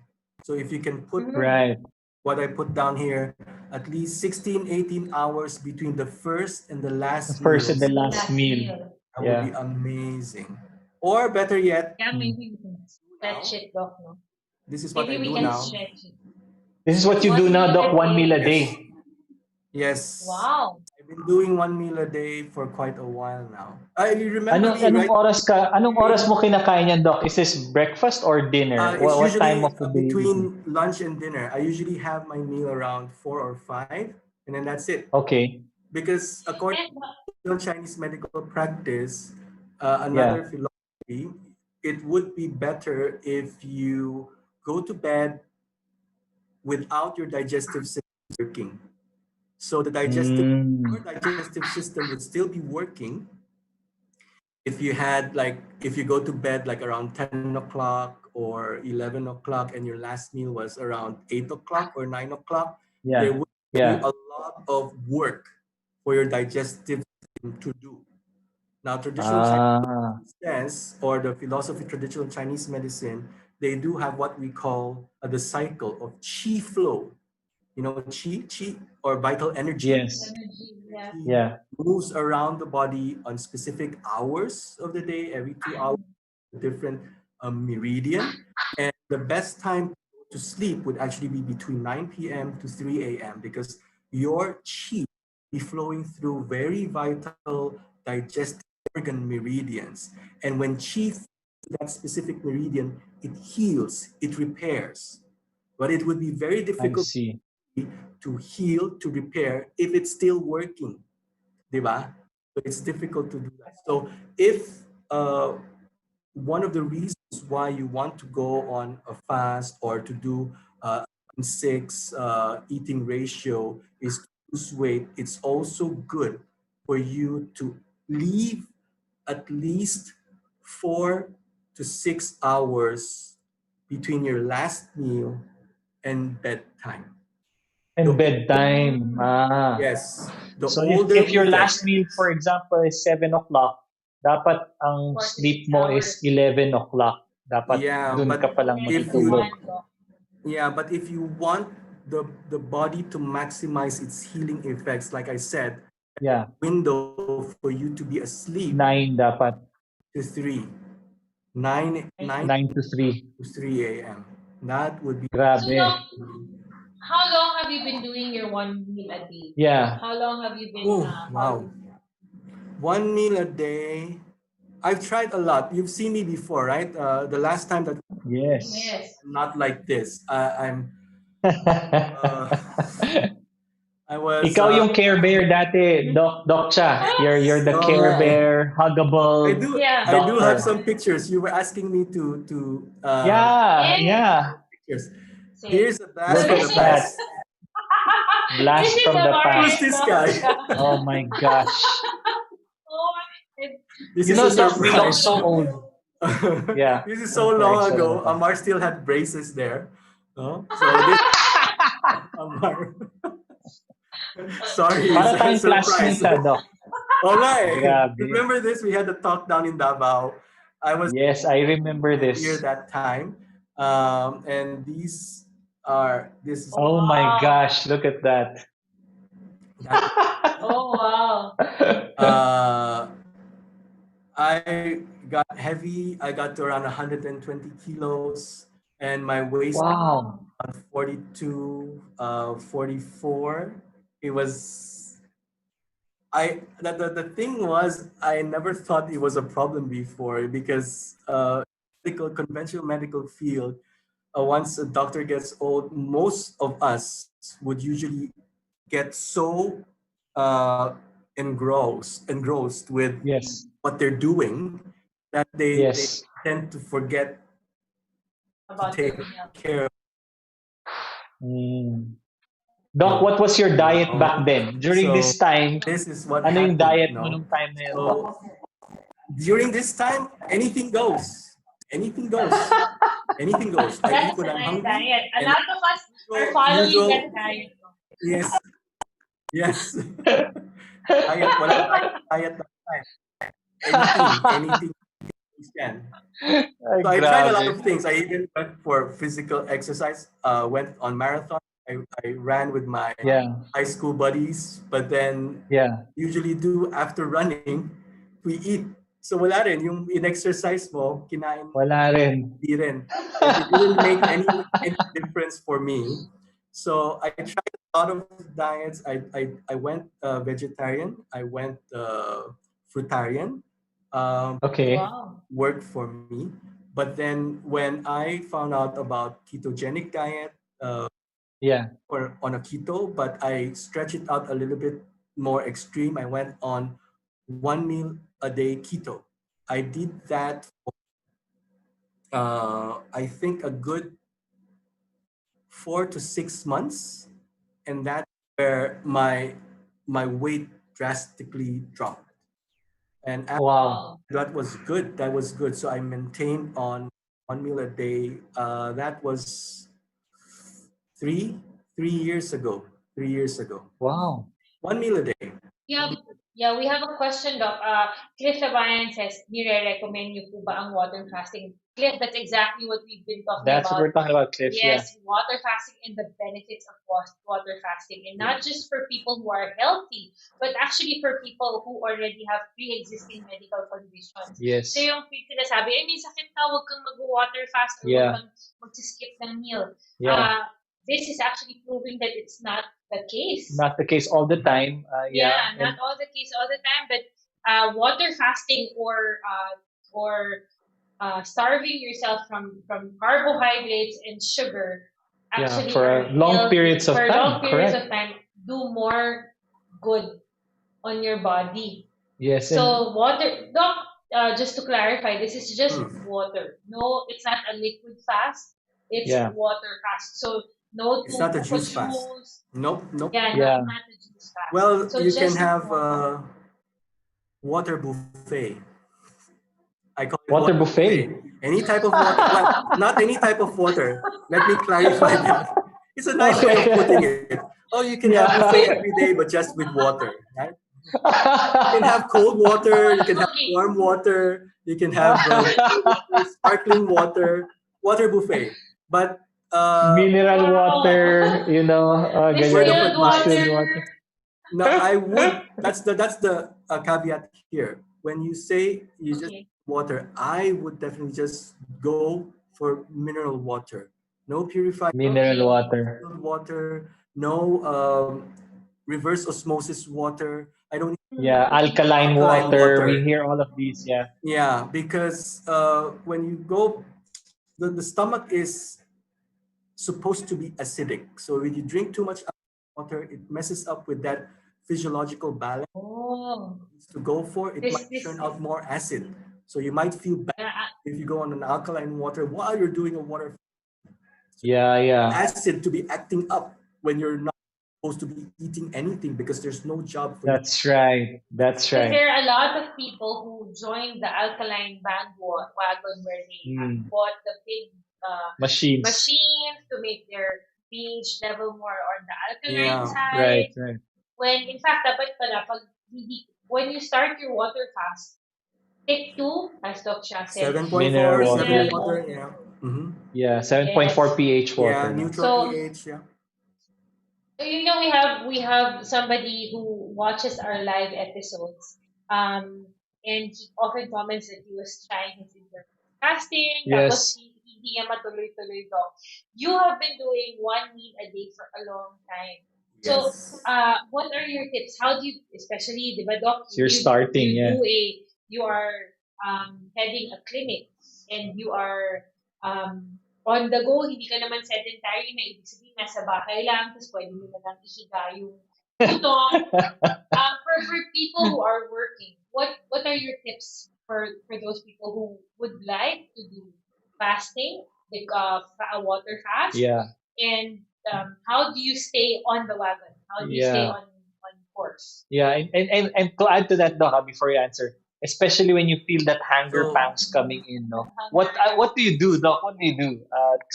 So if you can put Mm-hmm. Right. what I put down here, at least 16, 18 hours between the first and the The last first and the meals, The last last meal. meal. that would be Yeah. amazing. Or better yet, Yeah, Mm. maybe we can stretch now, it, Doc, no? this is what I Maybe we do can now. stretch it. This is So what you do One now, meal Doc. a One meal day. a yes, day. yes, Wow. I've been doing 1 meal a day for quite a while now. You remember me, Anong right? oras mo kinakain yan, Doc? Is this breakfast or dinner? It's What time usually of the day you eat? between lunch and dinner. I usually have my meal around 4 or 5, and then that's it. Okay. Because according And to Chinese medical practice, another Yeah. philosophy, it would be better if you go to bed without your digestive system working. So your Mm. digestive system would still be working if you had like if you go to bed like around 10 o'clock or 11 o'clock and your last meal was around 8 o'clock or 9 o'clock, there Yeah. would be Yeah. a lot of work for your digestive system to do. Now, traditional Chinese Ah. says, or the philosophy traditional Chinese medicine, they do have what we call the cycle of qi flow. You know, qi or vital energy. Yes. energy, yeah. Qi Yeah. moves around the body on specific hours of the day, every 2 hours, a different meridian. And the best time to sleep would actually be between 9 p.m. to 3 a.m. because your qi be flowing through very vital digestive organ meridians. And when qi that specific meridian, it heals, it repairs. But it would be very I difficult see. to heal, to repair, if it's still working, di ba? So it's difficult to do that. So if one of the reasons why you want to go on a fast or to do 6 eating ratio is to lose weight, it's also good for you to leave at least 4 to 6 hours between your last meal and bedtime. The And older, bedtime. Ah. yes, the So if older your we get, last meal, for example, is 7 o'clock, dapat ang 4 to 6 sleep mo is hours. 11 o'clock. Dapat yeah, dun ka but palang if Depending you, matutulog. on the yeah, but if you want the body to maximize its healing effects, like I said, Yeah. window for you to be asleep 9 dapat. to 3, 9, 9 9 to 3. to 3 a.m. That would be, So Doc, Grabe. how long have you been doing your 1 meal a day? Yeah. How long have you been oh, wow. following? 1 meal a day. I've tried a lot. You've seen me before, right? The last time that Yes. Yes. I'm not like this. Uh, I was, Ikaw yung Care Bear dati, Doc Cha. What? You're the oh Care my. Bear, I huggable do Yeah. I do have doctor. some pictures. You were asking me to Yeah, Yeah. yeah. pictures. Same. Here's a blast So Look from this the at is that. past. this Blast is from a the Who's Marian past. this guy? Doc. Oh my gosh. Oh, it, This You is a know, this is Doc, we look surprise. so old. Yeah. This is so Don't worry, long sorry ago. about that. Amar still had braces there. No? So this Amar. Sorry, it's Para a tayong surprise. classmate, Doc. All right. Grabe. Remember this? We had the talk down in Davao. I was Yes, I remember here this. that time. And this is oh Oh my wow. gosh, look at that. that Oh wow. uh, I got heavy. I got to around 120 kilos, and my waist Wow. around 42, 44. It was the thing was I never thought it was a problem before because conventional medical field, once a doctor gets old, most of us would usually get so uh, engrossed with Yes. what they're doing that they Yes. tend to forget to About take their health. care Mm. of Doc, what was your you diet know. back then? During So this time, this is what ano yung happened, diet you mo know. nung time na yun, Doc? So during this time, anything goes. Anything goes. Anything goes. I eat That's when a I'm nice hungry, diet. A and lot of us are usual, following usual that diet. yes, yes. Diet, walang diet that time. Anything you can. Ay, So I tried a lot grabe. of things. I even went for physical exercise. Went on marathon. I ran with my Yeah. high school buddies. But then Yeah. usually do after running, we eat. So wala rin yung in-exercise mo, kinain mo, Wala rin. di rin. It didn't make any difference for me. So I tried lot of diets. I went vegetarian. I went fruitarian. Okay. Wow. Worked for me. But then when I found out about ketogenic diet, uh, Yeah. or on a keto, but I stretched it out a little bit more extreme. I went on 1 meal a day keto. I did that I think a good 4 to 6 months, and that's where my weight drastically dropped. And after Wow. Wow. that was good. That was good. So I maintained on 1 meal a day. That was three 3 years ago. 3 years ago. Wow. 1 meal a day. Yeah, yeah, we have a question, Doc. Cliff Labayan says, nire-recommend niyo po ba ang water fasting? Cliff, that's exactly what we've been talking That's what about. we're talking about, Cliff. Yeah. Yes, water fasting and the benefits of water fasting. And Yeah. not just for people who are healthy, but actually for people who already have pre-existing medical conditions. So Yes. yung sinasabi, eh, may sakit na, huwag kang mag-water fast or huwag Yeah. kang mag-skip ng meal. Yeah. This is actually proving that it's not the case. Not the case all the time. Yeah. Yeah, not And all the case all the time, but water fasting or starving yourself from carbohydrates and sugar yeah, actually for are long real periods of for long time. periods of Correct. time do more good on your body. Yes. And So water, doc, just to clarify, this is just Hmm. water. No, it's not a liquid fast. It's yeah. water fast. So no It's not a tutu juice fast. juice. Nope. Nope. Yeah, Yeah. not a juice fast. Well, So you can just have water. water buffet. I call it water Water buffet. buffet. Any type of water. Well, not any type of water. Let me clarify that. It's a nice way of putting Okay. it. Oh, you can have buffet every yeah. day, but just with water, right? You can have cold water. You can have Okay. warm water. You can have mineral water, sparkling water, water buffet. But Mineral Wow. water, word of ganyan, Distilled advice. distilled water. water. No, I would. That's the caveat here. When you say you just Okay. water, I would definitely just go for mineral water. No purified Mineral Okay. water. water. No reverse osmosis water. I don't need Yeah, alkaline alkaline water. We water. hear all of these. Yeah. Yeah, because when you go, the stomach is supposed to be acidic. So when you drink too much water, it messes up with that physiological balance Oh, to go for. It this might this churn out more acid. So you might feel bad uh, if you go on an alkaline water while you're doing a water. Yeah, yeah. Acid to be acting up when you're not supposed to be eating anything because there's no job for you. That's right. That's because right. there are a lot of people who joined the alkaline bandwagon where they Mm. bought the big Machines. machines to make their pH level more on the alkaline Yeah, Right, side. right. When in fact, dapat pala, when you start your water fast, take two, as Doc Shah said, 7.4, Mineral 7 mineral water. water. water. Yeah. Mm-hmm. Yeah, 7.4 Yes. pH Yeah, water. No? neutral So pH. Yeah. we have somebody who watches our live episodes, um, and he often comments that he was trying his intermittent fasting, tapos Yes. hindi niya matuloy-tuloy daw. You have been doing one meal a day for a long time. So, Yes. what are your tips? How do you, especially, di ba, Doc, So you're starting, yeah. you are heading a clinic and you are on the go, hindi ka naman sedentary na ibig sabihin nasa bahay lang, tapos pwede mo na lang ihiga yung butong. For people who are working, what are your tips for those people who would like to do fasting, like a water fast, Yeah. and how do you stay on the wagon? How do you stay Yeah. on course? Yeah. And to add to that, Doc, before you answer, especially when you feel that hunger So pangs coming in, no? Hunger. What do you do, Doc? What do you do?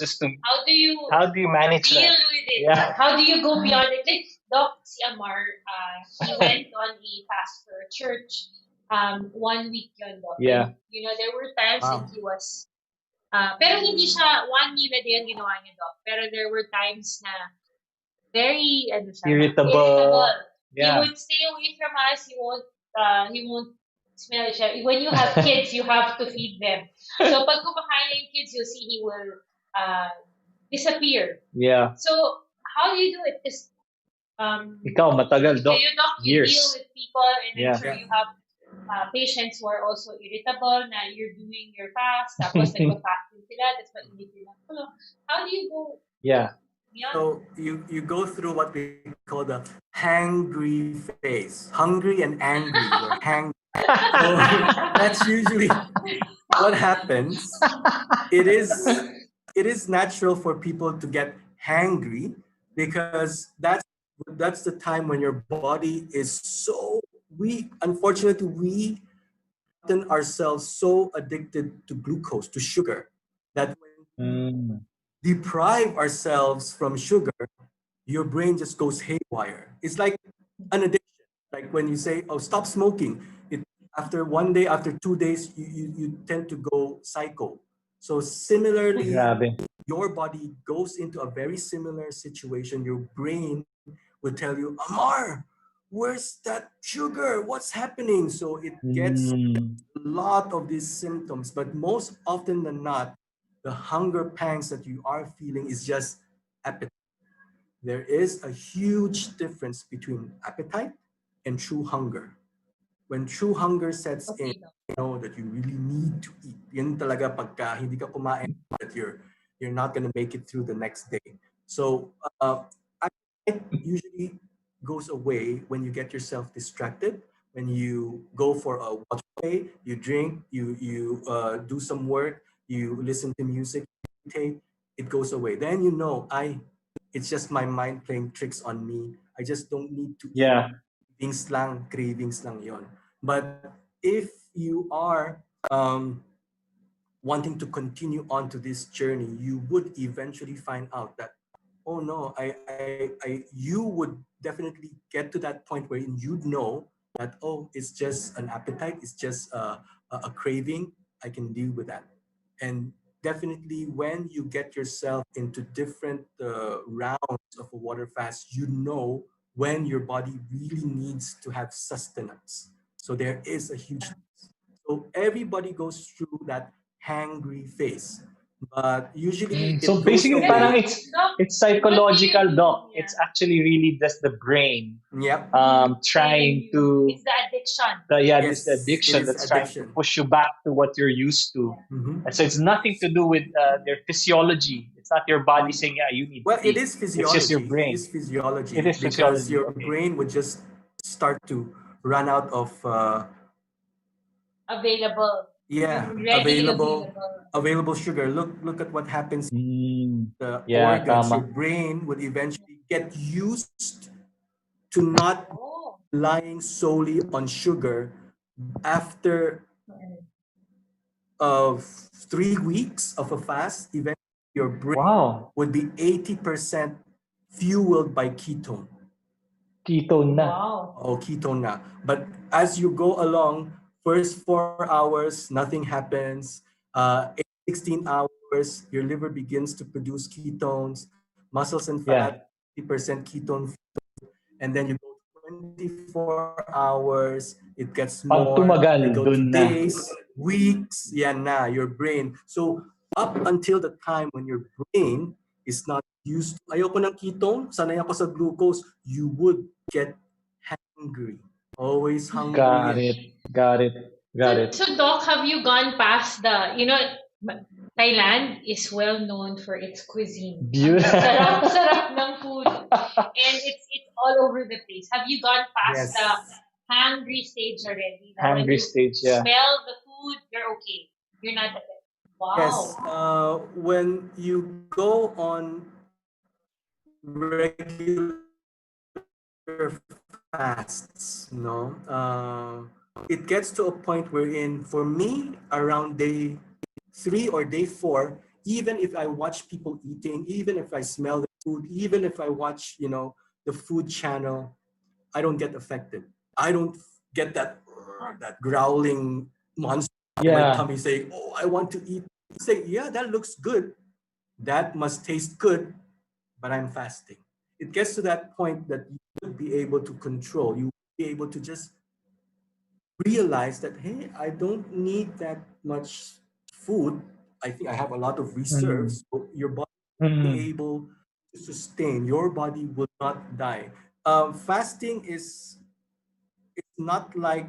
Just to How do you how do you manage deal that? with it? Yeah. How do you go beyond it? Like Doc si Amar, he went on a fast for church 1 week yun, Doc. Yeah. And, there were times that wow. he was, pero hindi siya 1 meal a day ang ginawa niya, Doc. Pero there were times na very, ano siya, irritable. Irritable. He Yeah. would stay away from us. He won't smell siya. When you have kids, you have to feed them. So pag kumakain na yung kids, you'll see he will uh, disappear. Yeah. So how do you do it? Because Ikaw, matagal, Doc. you know, you Years. deal with people, and I'm Yeah. sure Yeah. you have patients who are also irritable na you're doing your fast, tapos nagpa-fasting sila, tapos mainit sila. So, how do you go Yeah. beyond? So you go through what we call the hangry phase, hungry and angry. You're hang. So that's usually what happens. It is it is natural for people to get hangry because that's the time when your body is so weak. Unfortunately, we gotten ourselves so addicted to glucose, to sugar, that when Mm. deprive ourselves from sugar, your brain just goes haywire. It's like an addiction. Like when you say, "Oh, stop smoking," it after 1 day, after 2 days, you tend to go psycho. So similarly, Grabe. your body goes into a very similar situation. Your brain will tell you, "Amar, where's that sugar? What's happening?" So it gets Mm. a lot of these symptoms, but most often than not, the hunger pangs that you are feeling is just appetite. There is a huge difference between appetite and true hunger. When true hunger sets in, Okay, no. you know that you really need to eat. Yan talaga pagka hindi ka kumain, that you're not gonna make it through the next day. So appetite usually goes away when you get yourself distracted, when you go for a watch play, you drink, you do some work, you listen to music, meditate, it goes away. Then you know, it's just my mind playing tricks on me. I just don't need to eat. Yeah. Cravings lang yon. But if you are wanting to continue on to this journey, you would eventually find out that, oh no, you would definitely get to that point where you'd know that, oh, it's just an appetite, it's just a craving. I can deal with that. And definitely, when you get yourself into different rounds of a water fast, you know when your body really needs to have sustenance. So there is a huge. So everybody goes through that hangry phase, but usually Mm. it So goes basically, parang away. Doc, it's what do you psychological, do? Doc. It's Yeah. actually really just the brain Yep. Telling trying you. to It's the addiction. yeah, this Yes, it addiction is that's trying to addiction. push you back to what you're used to. Yeah. And Mhm. so it's nothing to do with their physiology. It's not your body saying, "Yeah, you need to Well, it eat." is It's just your physiology. It brain. is It physiology is because physiology. your Okay. brain would just start to run out of Available. yeah, Readily available. available sugar. Look at what happens Mm. to the Yeah, organs. Your tama. brain would eventually get used to not Oh. relying solely on sugar after Mm. of 3 weeks of a fast. Eventually your brain Wow. would be 80% fueled by ketone. Ketone na. Wow. Oh, ketone na. But as you go along, first 4 hours, nothing happens. 16 hours, your liver begins to produce ketones, muscles and fat, Yeah. 50% ketone, and then you go to 24 hours, it gets Pag more, you tumagal, go to dun na. days, weeks, yan na, your brain. So up until the time when your brain is not used to, ayoko ng ketone, sanay ako sa glucose, you would get hungry, always hungry. Got it. Got it. So, Got it. so Doc, have you gone past the, Thailand is well known for its cuisine. Ang Beautiful. sarap-sarap ng food. And it's all over the place. Have you gone past the Yes, hungry stage already? That when Hungry you stage, yeah. smell the food, you're okay. You're not a bit. yes. Wow. When you go on regular fasts, it gets to a point wherein, for me, around day 3 or day 4, even if I watch people eating, even if I smell the food, even if I watch, the food channel, I don't get affected. I don't get that growling monster in my Yeah. tummy saying, "Oh, I want to eat." Say, "Yeah, that looks good. That must taste good, but I'm fasting." It gets to that point that you would be able to control. You would be able to just realize that, hey, I don't need that much food. I think I have a lot of Mm. reserves. So your body will be Mm. able to sustain. Your body will not die. Fasting is it's not like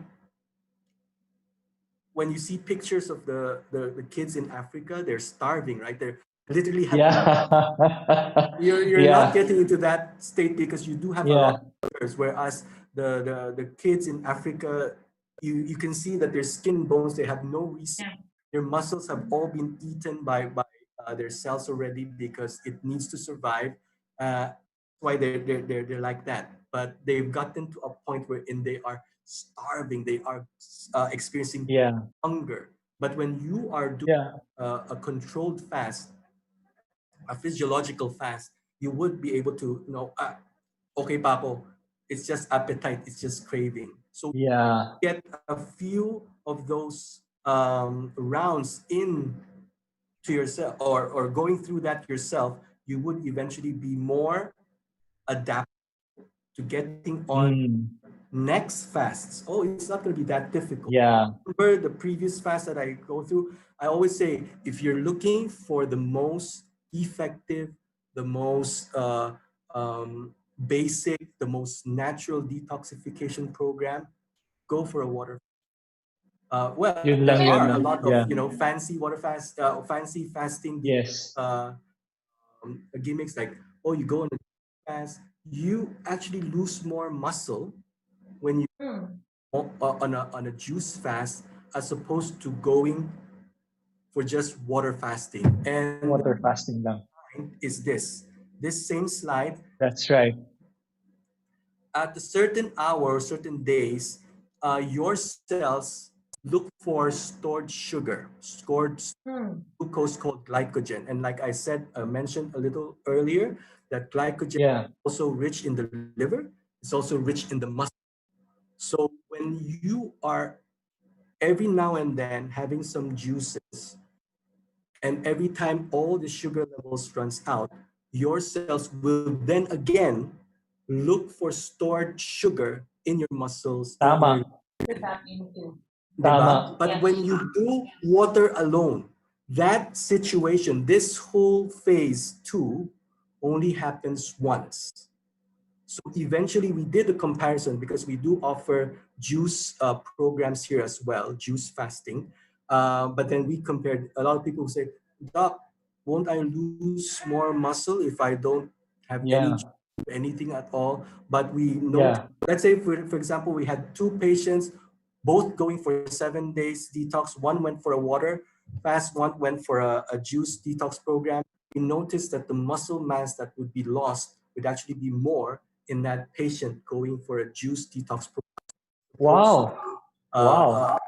when you see pictures of the kids in Africa, they're starving, right? They're literally having Yeah. you're not Yeah. getting into that state because you do have a lot Yeah. of sugars, whereas the kids in Africa, you can see that their skin and bones, they have no reason. Yeah. Their muscles have all been eaten by their cells already because it needs to survive. Why they're like that. But they've gotten to a point wherein they are starving. They are experiencing Yeah. hunger. But when you are doing Yeah. a controlled fast, a physiological fast, you would be able to, okay, Papo, it's just appetite, it's just craving. So Yeah. get a few of those rounds in to yourself, or going through that yourself, you would eventually be more adapted to getting on Mm. next fasts. Oh, it's not going to be that difficult. Yeah. Remember the previous fast that I go through? I always say, if you're looking for the most effective, the most basic, the most natural detoxification program, go for a water. Well, Yun there lang, are yun a lang. lot of Yeah. fancy water fast, fancy fasting Yes. gimmicks like, oh, you go on a fast, you actually lose more muscle when you Hmm. on a juice fast as opposed to going for just water fasting. And what Water fasting lang. I find is this same slide That's right. at a certain hour or certain days, your cells look for stored sugar, stored Hmm. glucose called glycogen. And like I said, mentioned a little earlier, that glycogen is Yeah. also rich in the liver. It's also rich in the muscle. So when you are every now and then having some juices, and every time all the sugar levels runs out, your cells will then again look for stored sugar in your muscles, in your Tama. To tap into. 'di ba? Tama. But Yeah. when you do water alone, that situation, this whole phase two, only happens once. So eventually we did a comparison because we do offer juice programs here as well, juice fasting. But then we compared, a lot of people say, Doc, won't I lose more muscle if I don't have any Yeah. anything at all? But we note, Yeah. let's say for example, we had two patients, both going for 7 days detox. One went for a water fast, one went for a juice detox program. We noticed that the muscle mass that would be lost would actually be more in that patient going for a juice detox program opposed Wow. Wow.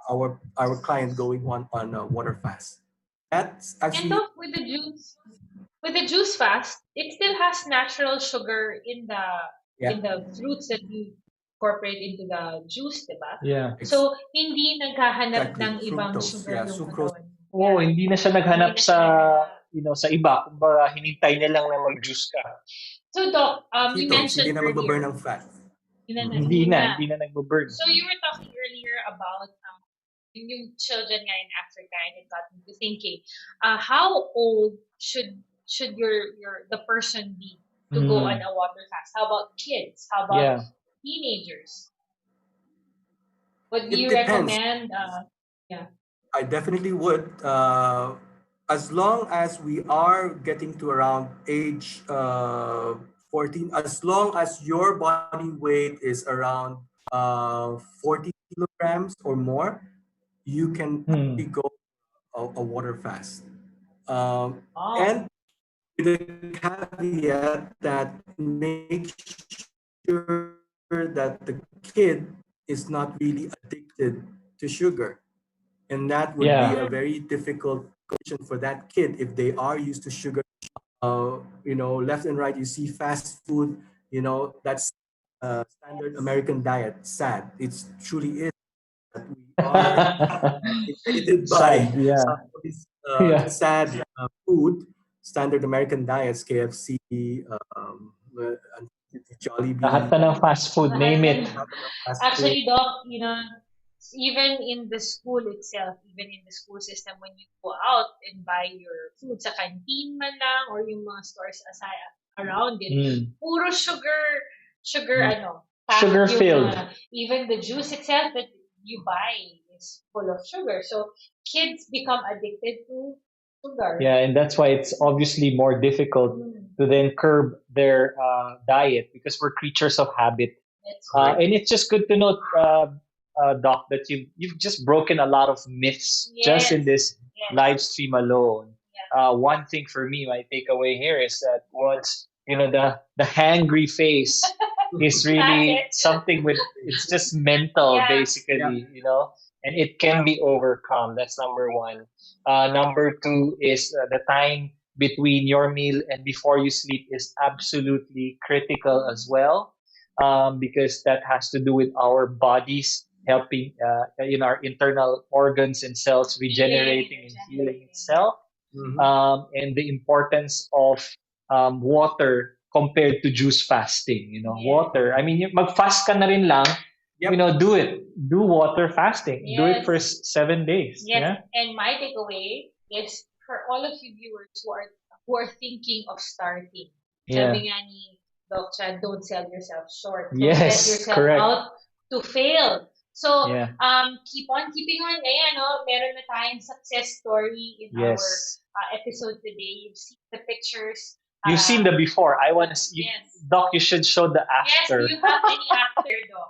our client going on a water fast. That's And actually, look, with the juice fast, it still has natural sugar yeah, in the fruits that you incorporate into the juice, diba? Yeah. So hindi naghahanap exactly, ng ibang fructose, sugar yeah, yung sucrose. katawan. Oo, Yeah. hindi na siya Hindi naghanap na sa, siya naghahanap. sa iba. Kumbaga, hinintay niya lang na mag-juice ka. So Doc, you Ketones, hindi mentioned na magbaburn earlier, ng fat. Hindi hindi na, na. hindi na nagbo-burn. So you were talking earlier about yung children nga in Africa, and it got me to thinking, how old should your the person be to go on Mm. a water fast? How about kids? How about Yeah. teenagers? What do It you depends. recommend? Yeah. I definitely would. As long as we are getting to around age 14, as long as your body weight is around 40 kilograms or more, you can Hmm. actually go a water fast. And Oh. with a caveat that make sure that the kid is not really addicted to sugar. And that would be a very Yeah. difficult condition for that kid if they are used to sugar. Left and right, you see fast food, that's standard American diet. Sad. It truly is that we are invaded by Sad. Yeah. some of these Yeah. sad food, standard American diets, KFC, Lahat Jollibee, na ng fast food, Lahat name na it. fast food. Actually, Doc, even in the school itself, even in the school system, when you go out and buy your food sa canteen man lang or yung mga stores aside around it, Mm. puro sugar. sugar, Sugar packed yung, filled. even the juice itself that you buy is full of sugar. So kids become addicted to sugar. Yeah, and that's why it's obviously more difficult Mm, to then curb their diet because we're creatures of habit. that's Correct. right. And it's just good to note, Doc, that you've just broken a lot of myths just in Yes, this yes, live stream alone. yeah. One thing for me, my takeaway here is that once the hangry face is That's really it. something with it's just mental Yeah. Yeah. basically, and it can be overcome. That's number one. Number two is the time between your meal and before you sleep is absolutely critical as well, because that has to do with our bodies helping, our internal organs and cells Healing and regenerating and healing regenerating. itself, Hmm. and the importance of water compared to juice fasting. Yes. Water. I mean, mag-fast ka na rin lang. Yep. Do it. Do water fasting. Do it Yes. for 7 days. Yes. Yeah. And my takeaway is for all of you viewers who are thinking of starting. Yeah. Sabi nga ni Doc Chad, don't sell yourself short. Don't set Yes. yourself Correct. out to fail. So, Yeah. keep on keeping on. Ayan, no? Meron na tayong success story in our Yes. episode today. You've seen the pictures. You've seen the before. I want to see, Yes. Doc, you should show the Yes, do after. you have any after, Doc?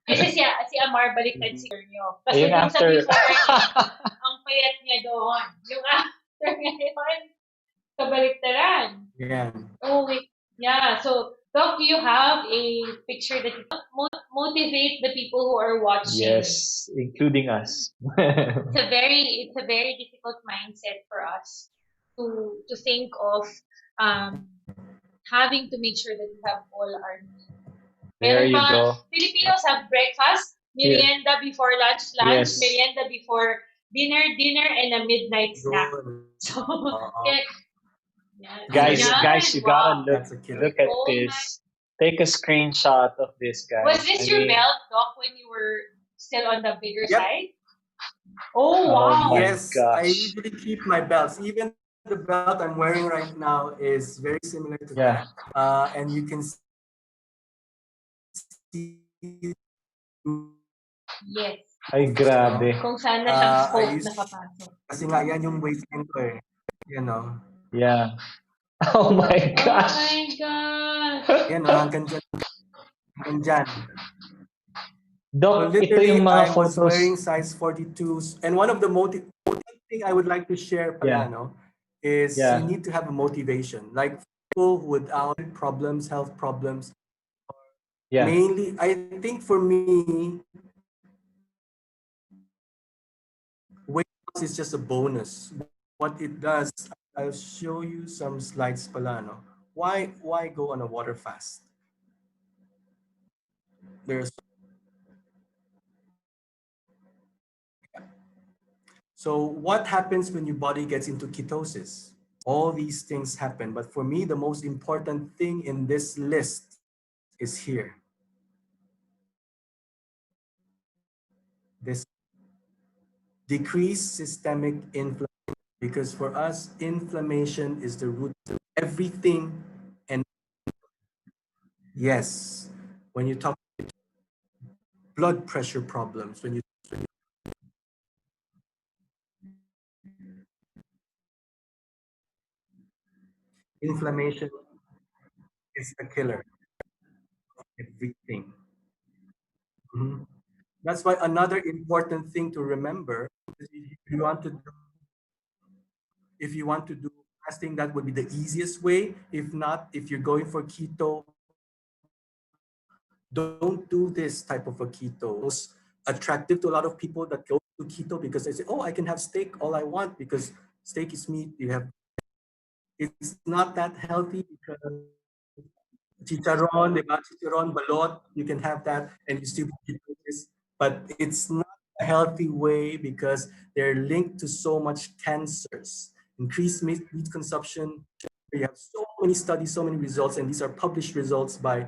Kasi si Amar baliktad Mhm. si nyo. Kasi Yung dun sa after. before niya, ang payat niya doon. Yung after ngayon, kabaliktaran. Yeah. Oh, wait. Yeah. So, Doc, do you have a picture that you motivate the people who are watching? Yes, including us. It's a very difficult mindset for us to think of um having to make sure that we have all our needs. There Meron you pa, go. Yep. Filipinos have breakfast, Yeah. merienda before lunch, lunch, Yes. merienda before dinner, dinner, and a midnight snack. Good. So, Uh, kaya, yeah, Guys, ayan, you gotta wow. look that's a killer. look at Oh my. this. Take a screenshot of this, Was guys. I this your mean, belt, Doc, when you were still on the bigger Yep. side? Oh, oh wow. my Yes, I gosh. usually keep my belts. Even the belt I'm wearing right now is very similar to that. Yeah. And you can see Yes. Ay, grabe. Kung saan na siyang I scope used nakapasok. kasi nga yan yung waistline ko eh. You know. Yeah. Oh my Oh gosh. my gosh. Yan no, hanggang dyan. Hanggang dyan. So Doc, ito literally, yung mga I was photos. wearing size 42s. And one of the thing I would like to share, Yeah. Palano, is you Yeah. need to have a motivation. Like people without problems, health problems, Yeah. mainly, I think for me, weight loss is just a bonus. What it does, I'll show you some slides, Palano. Why go on a water fast? There's So what happens when your body gets into ketosis? All these things happen, but for me, the most important thing in this list is here. This decrease systemic inflammation, because for us, inflammation is the root of everything. And yes, when you talk blood pressure problems, when you inflammation is the killer of everything. Mhm. That's why another important thing to remember is if you want to do fasting, that would be the easiest way. If not, if you're going for keto, don't do this type of a keto. It's attractive to a lot of people that go to keto because they say, "Oh, I can have steak all I want because steak is meat." You have It's not that healthy because chicharon, diba? Chicharon, balot, you can have that and you still eat this. But it's not a healthy way because they're linked to so much cancers. Increased meat consumption. You have so many studies, so many results, and these are published results by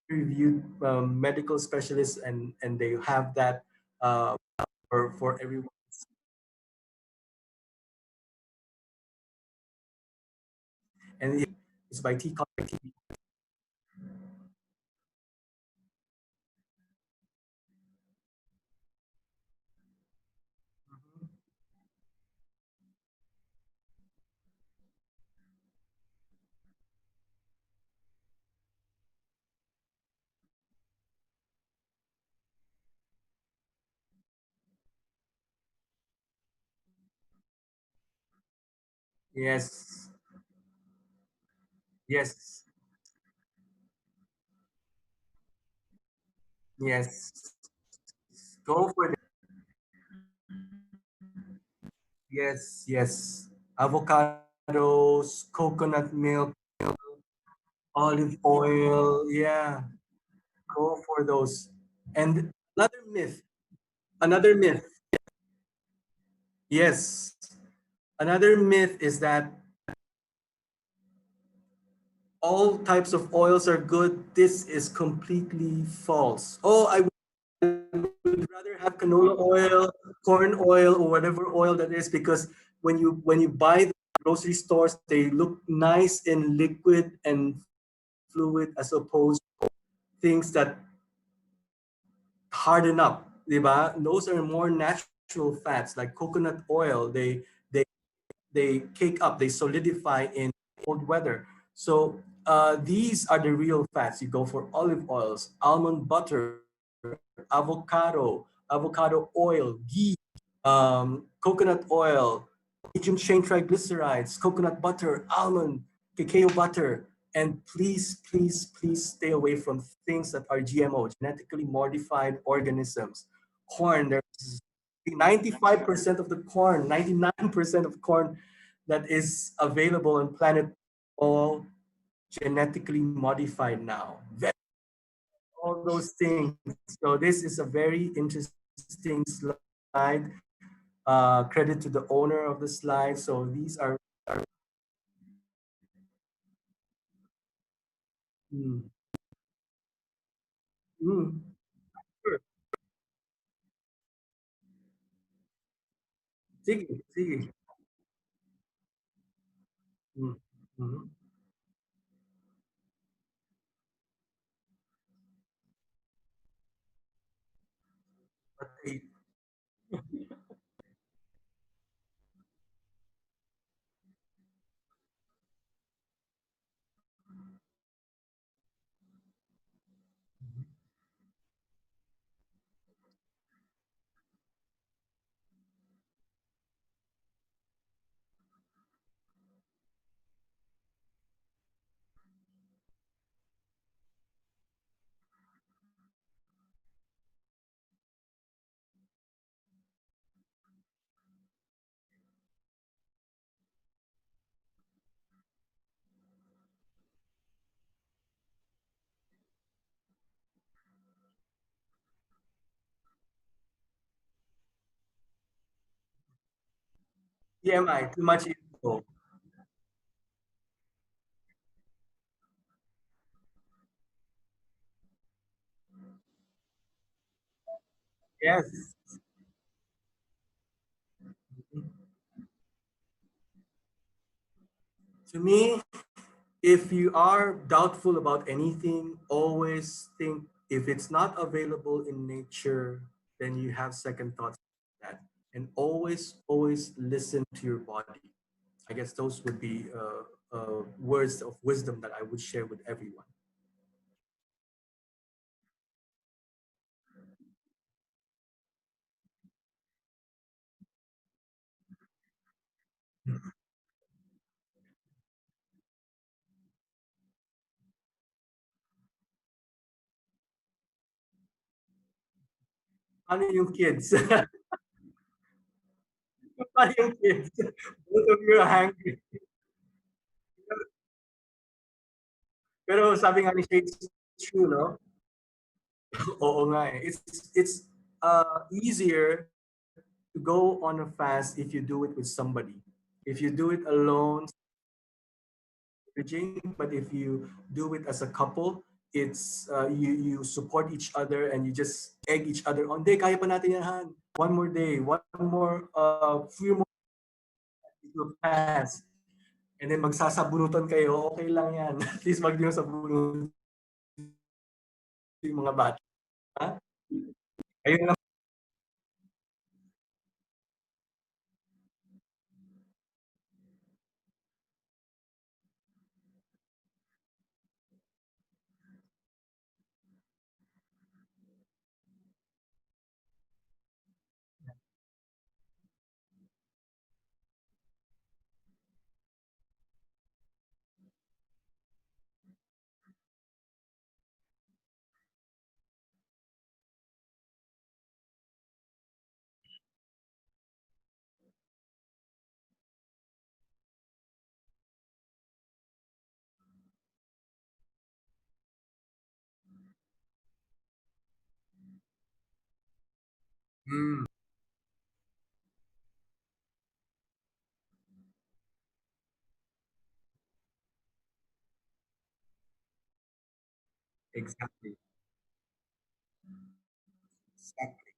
reviewed medical specialists, and they have that uh, for everyone. And it's by T. Yes. Yes. Yes. Go for it. Yes. Yes. Avocados, coconut milk, olive oil. Yeah. Go for those. And another myth. Another myth. Yes. Another myth is that all types of oils are good. This is completely false. Oh, I would rather have canola oil, corn oil, or whatever oil that is, because when you buy the grocery stores, they look nice in liquid and fluid as opposed to things that harden up, diba? Those are more natural fats like coconut oil. They cake up, they solidify in cold weather. So these are the real fats. You go for olive oils, almond butter, avocado oil, ghee, coconut oil, medium chain triglycerides, coconut butter, almond, cacao butter. And please, please, please stay away from things that are GMO, genetically modified organisms. Corn, there's 95% of the corn, 99% of corn that is available on planet all genetically modified now. All those things. So this is a very interesting slide. Credit to the owner of the slide. So these are mm, mm, sure. Sige, sige. Mm, mhm. But TMI, too much info. Yes. To me, if you are doubtful about anything, always think if it's not available in nature, then you have second thoughts on that. And always, always listen to your body. I guess those would be words of wisdom that I would share with everyone. Ano yung kids? Ano yung kids? Both of you are hungry. Pero sabi nga ni Shades, it's true, no? Oo nga eh. It's easier to go on a fast if you do it with somebody. If you do it alone, encouraging, but if you do it as a couple, it's you support each other and you just egg each other on. Day, kaya pa natin yan, Han. One more day, one more few more days will pass. And then magsasabunutan kayo, okay lang yan. At least wag niyo sabunutan yung mga bata. Ha? Ayun lang. Mm, exactly. Exactly.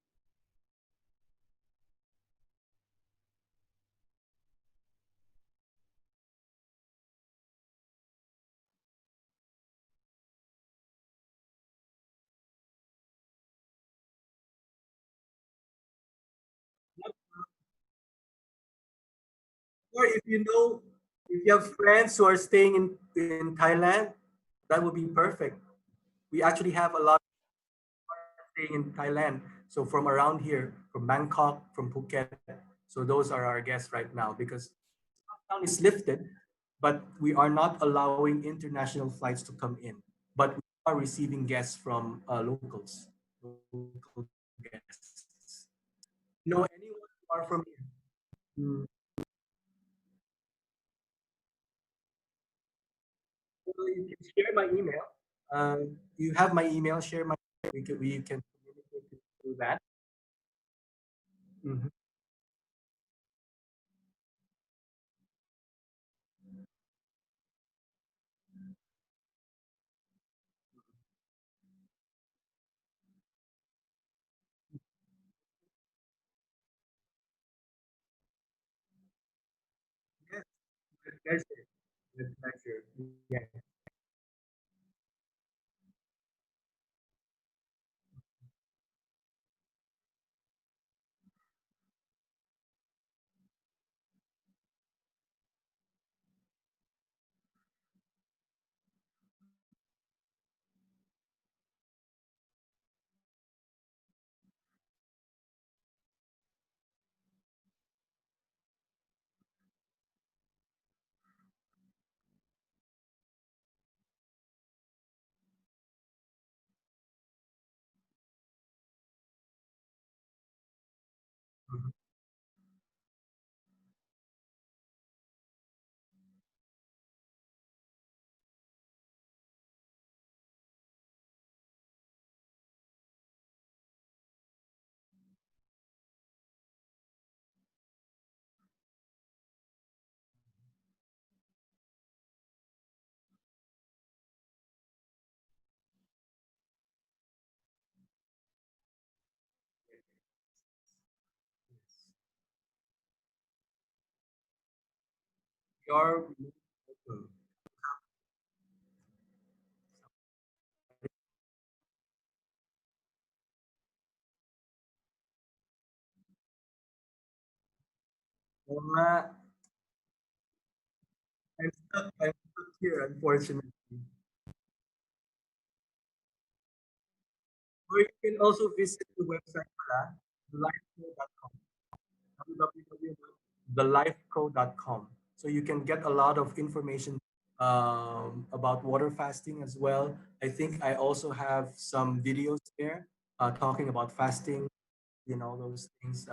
Or if you know, if you have friends who are staying in Thailand, that would be perfect. We actually have a lot staying in Thailand. So from around here, from Bangkok, from Phuket. So those are our guests right now because lockdown is lifted, but we are not allowing international flights to come in. But we are receiving guests from locals, local guests. You know anyone who are from here? Mm. Well, you can share my email. You have my email. Share my. We can communicate through that. Mhm. Yes, with pleasure. With pleasure. Yeah. Mhm. You're welcome. Uh, I'm stuck here, unfortunately. Or you can also visit the website pala, thelifeco.com, www.thelifeco.com. So you can get a lot of information about water fasting as well. I think I also have some videos there talking about fasting, those things,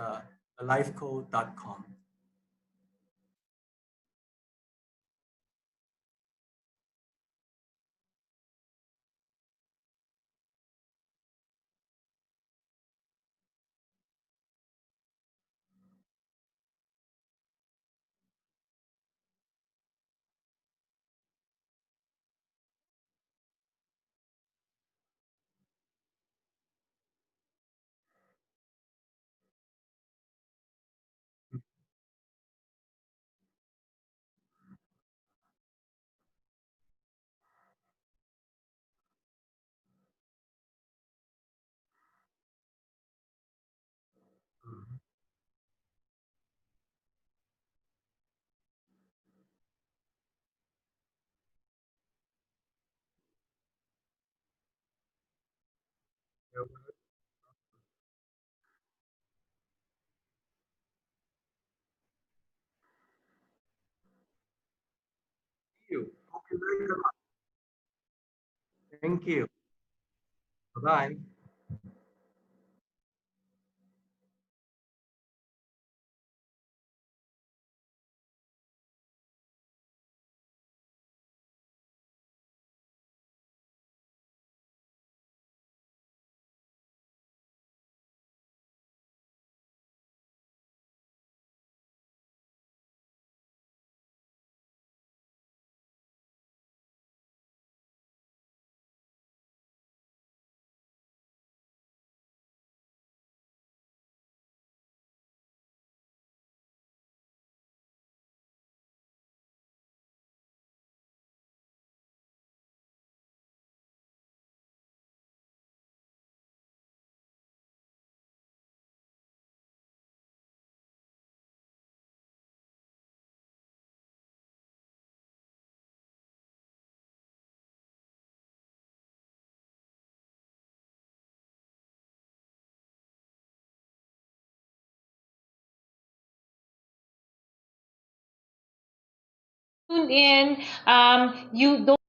thelifeco.com. Mhm. Thank you. Hope you learned a lot. Thank you. Bye-bye. tune in. You don't